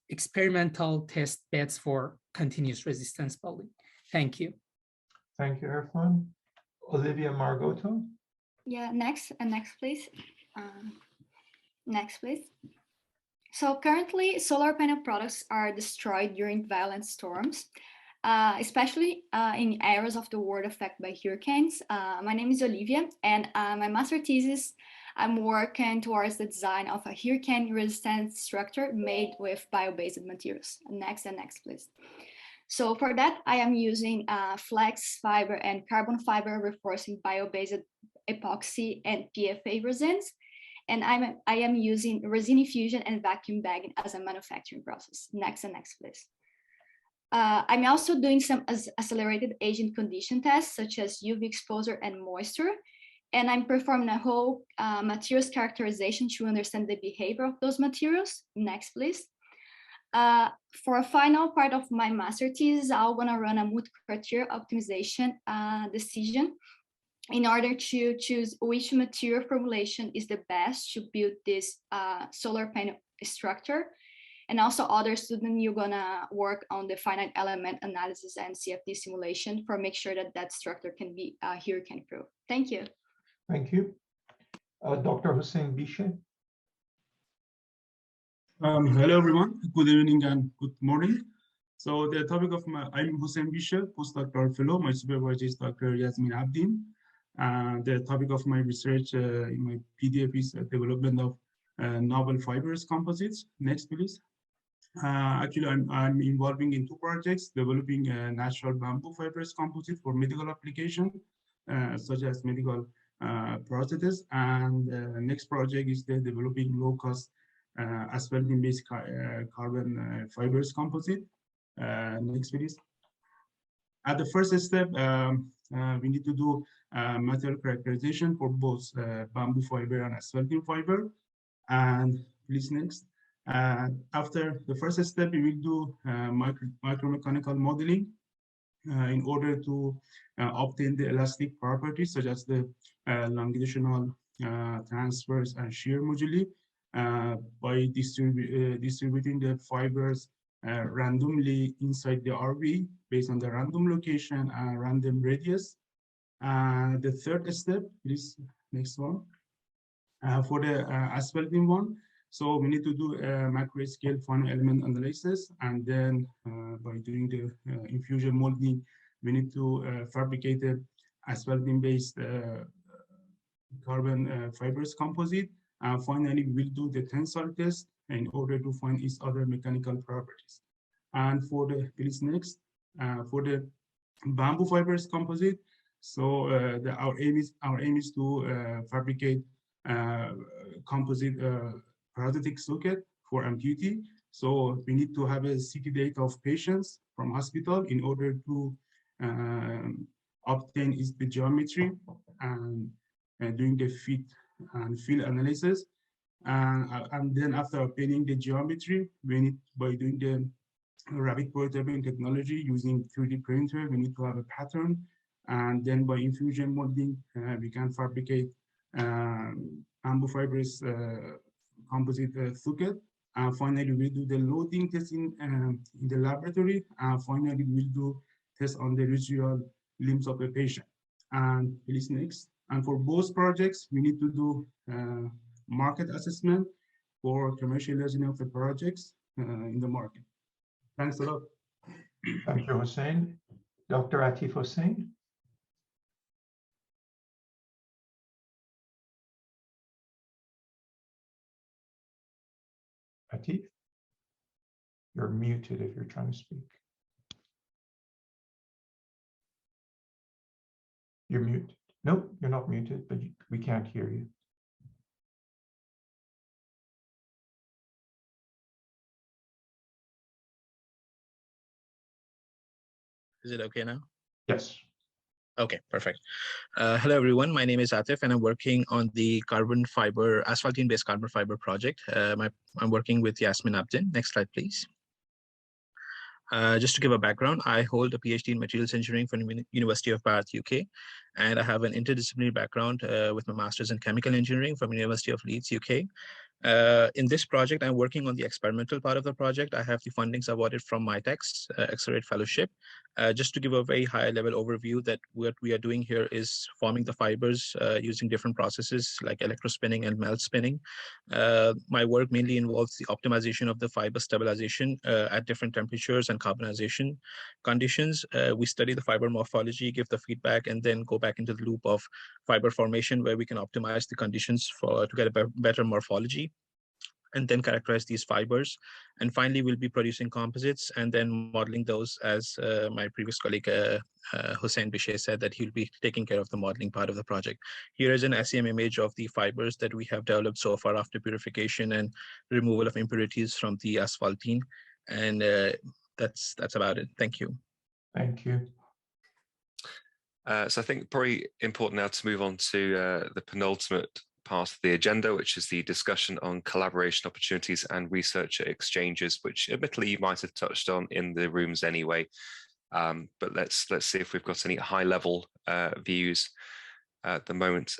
experimental test beds for continuous resistance welding. Thank you. Thank you, Irfan. Olivia Margotto. Yeah, next, please. Next, please. So currently, solar panel products are destroyed during violent storms, especially in areas of the world affected by hurricanes. My name is Olivia, and my master thesis, I'm working towards the design of a hurricane-resistant structure made with bio-based materials. Next, please. So for that, I am using flex fiber and carbon fiber reinforcing bio-based epoxy and PFA resins. And I am using resin infusion and vacuum bagging as a manufacturing process. Next, please. I'm also doing some accelerated agent condition tests, such as UV exposure and moisture. And I'm performing a whole materials characterization to understand the behavior of those materials. Next, please. For a final part of my master thesis, I'm gonna run a multi-criteria optimization decision in order to choose which material formulation is the best to build this solar panel structure. And also other students, you're gonna work on the finite element analysis and CFD simulation for make sure that that structure can be hurricane proof. Thank you. Thank you. Dr. Hussein Bishe. Hello, everyone. Good evening and good morning. So the topic of I'm Hussein Bishe, postdoctoral fellow. My supervisor is Dr. Yasmin Abdin. The topic of my research in my PDF is development of novel fibrous composites. Next, please. Actually, I'm involving in two projects, developing a natural bamboo fibrous composite for medical application, such as medical prosthesis. And next project is the developing low-cost asphaltene-based carbon fibrous composite. Next, please. At the first step, we need to do material characterization for both bamboo fiber and asphaltene fiber. And please, next. After the first step, we will do micromechanical modeling in order to obtain the elastic properties, such as the longitudinal transverse and shear moduli, by distributing the fibers randomly inside the RV based on the random location and random radius. The third step, please, next one. For the asphaltene one, so we need to do a macro scale finite element analysis, and then by doing the infusion molding, we need to fabricate the asphaltene-based carbon fibrous composite. And finally, we'll do the tensile test in order to find its other mechanical properties. And for the, please next, for the bamboo fibrous composite, so our aim is to fabricate composite prosthetic socket for amputee. So we need to have a CT data of patients from hospital in order to obtain the geometry and doing the fit and field analysis. And then after obtaining the geometry, we need, by doing the rapid prototyping technology using 3D printer, we need to have a pattern. And then by infusion molding, we can fabricate bamboo fibrous composite socket. And finally, we do the loading testing in the laboratory. And finally, we'll do tests on the residual limbs of the patient. And please next. And for both projects, we need to do market assessment for commercialization of the projects in the market. Thanks a lot. Thank you, Hussein. Dr. Atif Hussein. Atif? You're muted if you're trying to speak. You're muted. Nope, you're not muted, but we can't hear you. Is it okay now? Yes. Okay, perfect. Hello, everyone. My name is Atif, and I'm working on the carbon fiber, asphaltene-based carbon fiber project. I'm working with Yasmin Abdin. Next slide, please. Just to give a background, I hold a PhD in materials engineering from the University of Bath, UK, and I have an interdisciplinary background with my master's in chemical engineering from University of Leeds, UK. In this project, I'm working on the experimental part of the project. I have the fundings awarded from MyTex Accelerate Fellowship. Just to give a very high level overview that what we are doing here is forming the fibers using different processes like electrospinning and melt spinning. My work mainly involves the optimization of the fiber stabilization at different temperatures and carbonization conditions. We study the fiber morphology, give the feedback, and then go back into the loop of fiber formation where we can optimize the conditions to get a better morphology, and then characterize these fibers. And finally, we'll be producing composites and then modeling those, as my previous colleague, Hussein Bishay, said that he'll be taking care of the modeling part of the project. Here is an SEM image of the fibers that we have developed so far after purification and removal of impurities from the asphaltene. And that's about it. Thank you. Thank you. So I think probably important now to move on to the penultimate part of the agenda, which is the discussion on collaboration opportunities and researcher exchanges, which admittedly you might have touched on in the rooms anyway. But let's see if we've got any high-level views at the moment.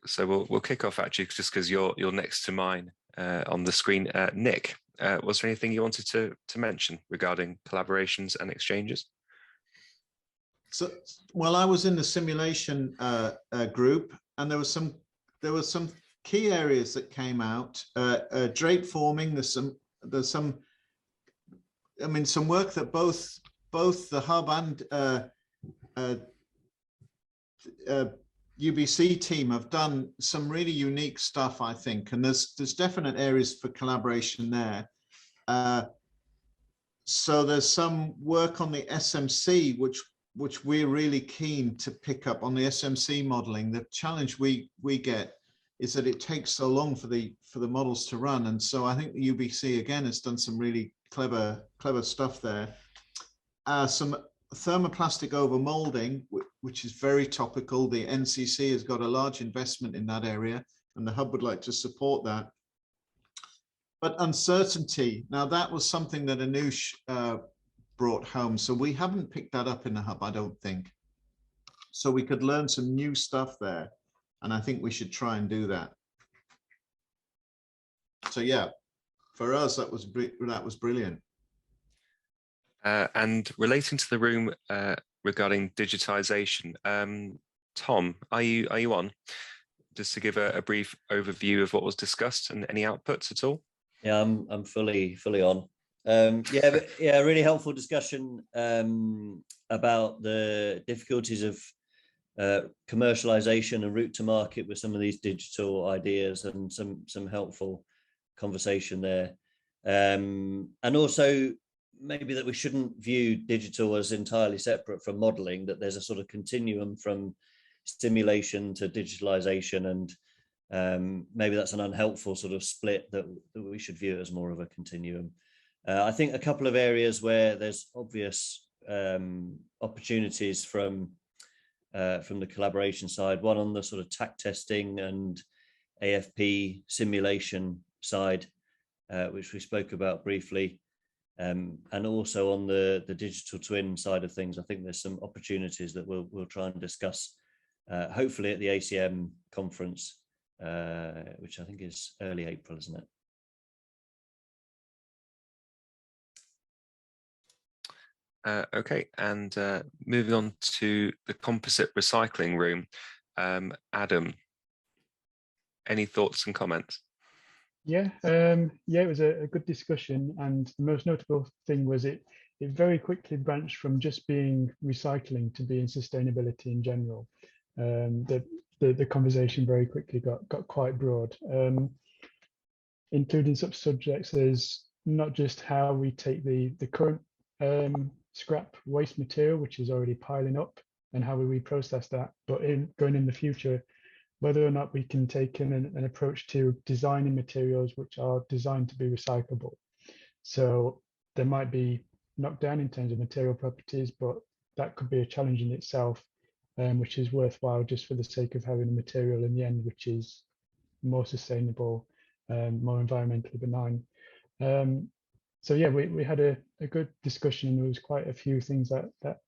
So we'll kick off actually just because you're next to mine on the screen. Nick, was there anything you wanted to mention regarding collaborations and exchanges? So, well, I was in the simulation group, and there was some key areas that came out. Drape forming. There's some. I mean, some work that both the hub and UBC team have done some really unique stuff, I think, and there's definite areas for collaboration there. So there's some work on the SMC, which we're really keen to pick up on the SMC modeling. The challenge we get is that it takes so long for the models to run, and so I think the UBC again has done some really clever stuff there. Some thermoplastic overmolding, which is very topical. The NCC has got a large investment in that area, and the hub would like to support that. But uncertainty, now that was something that Anush brought home, so we haven't picked that up in the hub, I don't think. So we could learn some new stuff there, and I think we should try and do that. So yeah, for us that was brilliant. And relating to the room regarding digitization, Tom, are you on? Just to give a brief overview of what was discussed and any outputs at all? Yeah, I'm fully on. Yeah, really helpful discussion about the difficulties of commercialization and route to market with some of these digital ideas, and some helpful conversation there. And also maybe that we shouldn't view digital as entirely separate from modeling, that there's a sort of continuum from simulation to digitalization, and maybe that's an unhelpful sort of split that we should view as more of a continuum. I think a couple of areas where there's obvious opportunities from the collaboration side, one on the sort of TAC testing and AFP simulation side, which we spoke about briefly, and also on the digital twin side of things. I think there's some opportunities that we'll try and discuss, hopefully at the ACM conference, which I think is early April, isn't it? Okay, and moving on to the composite recycling room, Adam, any thoughts and comments? Yeah, it was a good discussion, and the most notable thing was it very quickly branched from just being recycling to being sustainability in general. The conversation very quickly got quite broad, including such subjects as not just how we take the current scrap waste material, which is already piling up, and how we reprocess that, but going in the future, whether or not we can take an approach to designing materials which are designed to be recyclable. So there might be knockdown in terms of material properties, but that could be a challenge in itself, which is worthwhile just for the sake of having a material in the end which is more sustainable, more environmentally benign. So yeah, we had a good discussion, and there was quite a few things that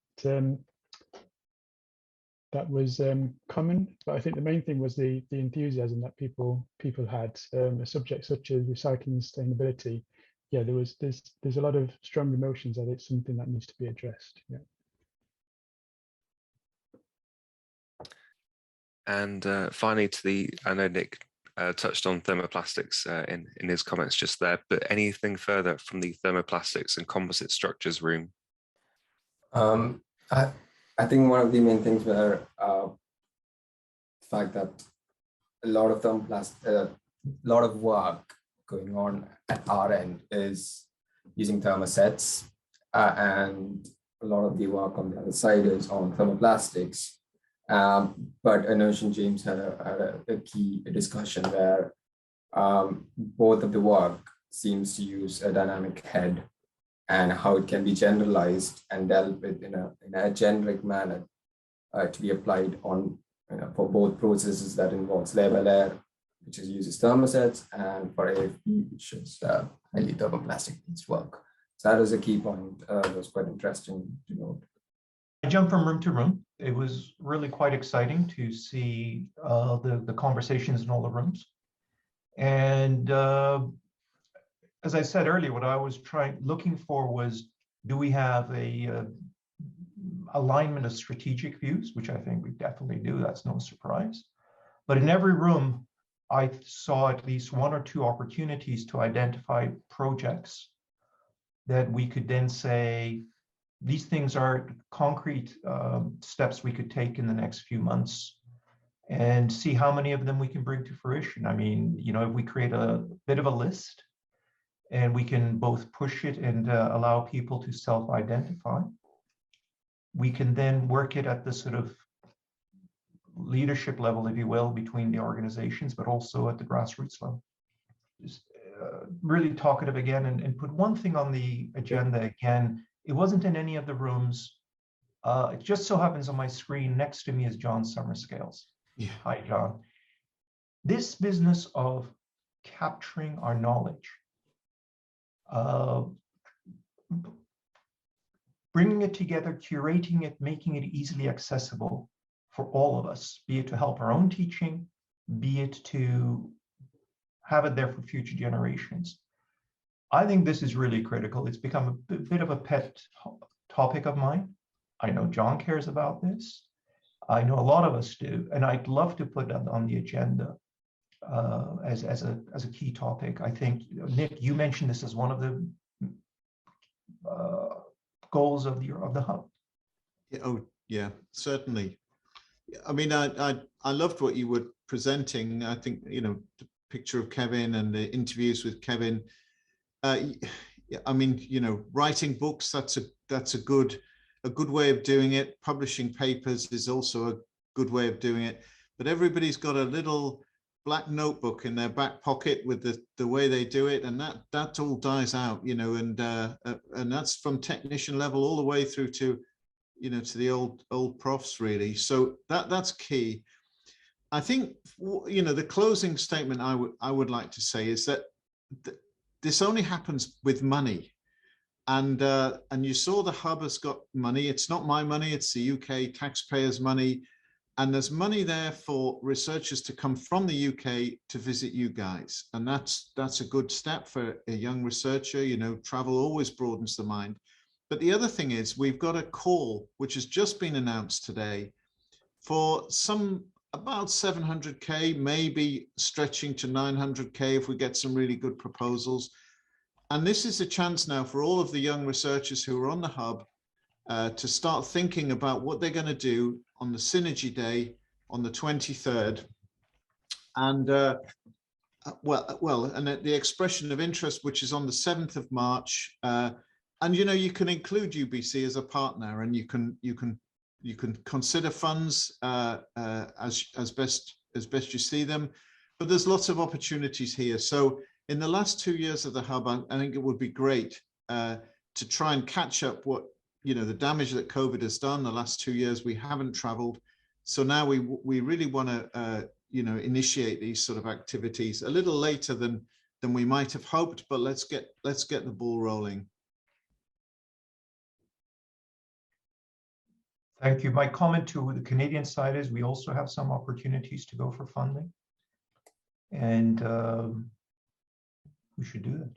was common, but I think the main thing was the enthusiasm that people had. A subject such as recycling and sustainability, yeah, there's a lot of strong emotions that it's something that needs to be addressed. Yeah. And finally, I know Nick touched on thermoplastics in his comments just there, but anything further from the thermoplastics and composite structures room? I think one of the main things were the fact that a lot of work going on at our end is using thermosets, and a lot of the work on the other side is on thermoplastics. But I know James had a key discussion where both of the work seems to use a dynamic head, and how it can be generalized and dealt with in a generic manner to be applied on for both processes that involves level air, which uses thermosets, and for AFP, which is highly thermoplastic-based work. So that is a key point. It was quite interesting to note. I jumped from room to room. It was really quite exciting to see the conversations in all the rooms. And as I said earlier, what I was looking for was, do we have a alignment of strategic views, which I think we definitely do. That's no surprise. But in every room, I saw at least one or two opportunities to identify projects that we could then say, these things are concrete steps we could take in the next few months, and see how many of them we can bring to fruition. I mean, if we create a bit of a list and we can both push it and allow people to self-identify, we can then work it at the sort of leadership level, if you will, between the organizations, but also at the grassroots level. Just really talkative again, and put one thing on the agenda again. It wasn't in any of the rooms. It just so happens on my screen next to me is John Summerscales. Yeah. Hi, John. This business of capturing our knowledge, bringing it together, curating it, making it easily accessible for all of us, be it to help our own teaching, be it to have it there for future generations. I think this is really critical. It's become a bit of a pet topic of mine. I know John cares about this. I know a lot of us do, and I'd love to put that on the agenda as a key topic. I think, Nick, you mentioned this as one of the goals of the hub. Yeah, oh yeah, certainly. I mean, I loved what you were presenting. I think, the picture of Kevin and the interviews with Kevin. I mean, writing books, that's a good way of doing it. Publishing papers is also a good way of doing it. But everybody's got a little black notebook in their back pocket with the way they do it, and that all dies out, and that's from technician level all the way through to, to the old profs, really. So that's key. I think, the closing statement I would like to say is that this only happens with money. And you saw the hub has got money. It's not my money, it's the UK taxpayers' money. And there's money there for researchers to come from the UK to visit you guys. And that's a good step for a young researcher. Travel always broadens the mind. But the other thing is, we've got a call, which has just been announced today, for about 700K, maybe stretching to 900K if we get some really good proposals. And this is a chance now for all of the young researchers who are on the hub to start thinking about what they're going to do on the Synergy Day on the 23rd. And and the expression of interest, which is on the 7th of March. And you can include UBC as a partner, and you can consider funds as best you see them. But there's lots of opportunities here. So in the last 2 years of the hub, I think it would be great to try and catch up what the damage that COVID has done. The last 2 years we haven't traveled, so now we really want to initiate these sort of activities a little later than we might have hoped, but let's get the ball rolling. Thank you. My comment to the Canadian side is we also have some opportunities to go for funding, and we should do that.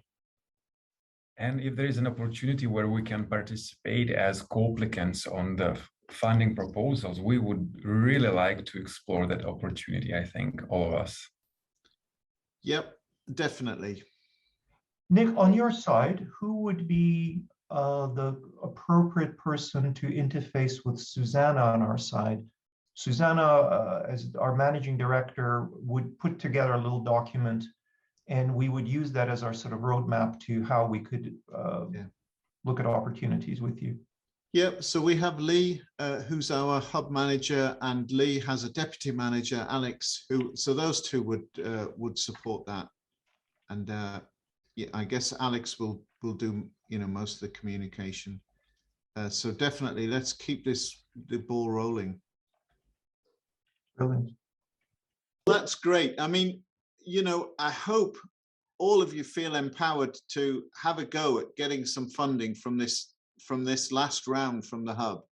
And if there is an opportunity where we can participate as co-applicants on the funding proposals, we would really like to explore that opportunity, I think, all of us. Yep, definitely. Nick, on your side, who would be the appropriate person to interface with Susanna on our side? Susanna, as our managing director, would put together a little document, and we would use that as our sort of roadmap to how we could look at opportunities with you. Yep, so we have Lee, who's our hub manager, and Lee has a deputy manager, Alex, so those two would support that. And yeah, I guess Alex will do most of the communication. So definitely, let's keep the ball rolling. Brilliant. That's great. I mean, I hope all of you feel empowered to have a go at getting some funding from this last round from the hub.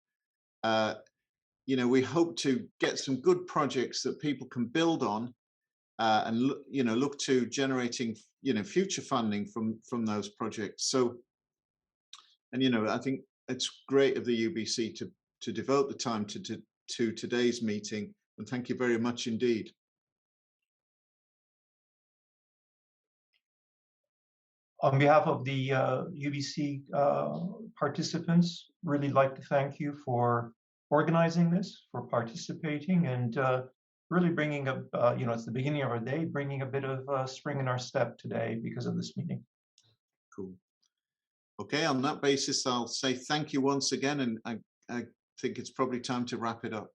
We hope to get some good projects that people can build on, and look to generating future funding from those projects. So, and I think it's great of the UBC to devote the time to today's meeting, and thank you very much indeed. On behalf of the UBC participants, really like to thank you for organizing this, for participating, and really bringing up, it's the beginning of our day, bringing a bit of spring in our step today because of this meeting. Cool. Okay, on that basis, I'll say thank you once again, and I think it's probably time to wrap it up.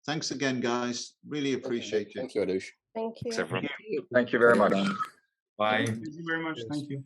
Thanks again, guys. Really appreciate it. Thank you, Anush. Thank you. Thanks, everyone. Thank you. Thank you very much. Bye. Thank you very much. Thank you.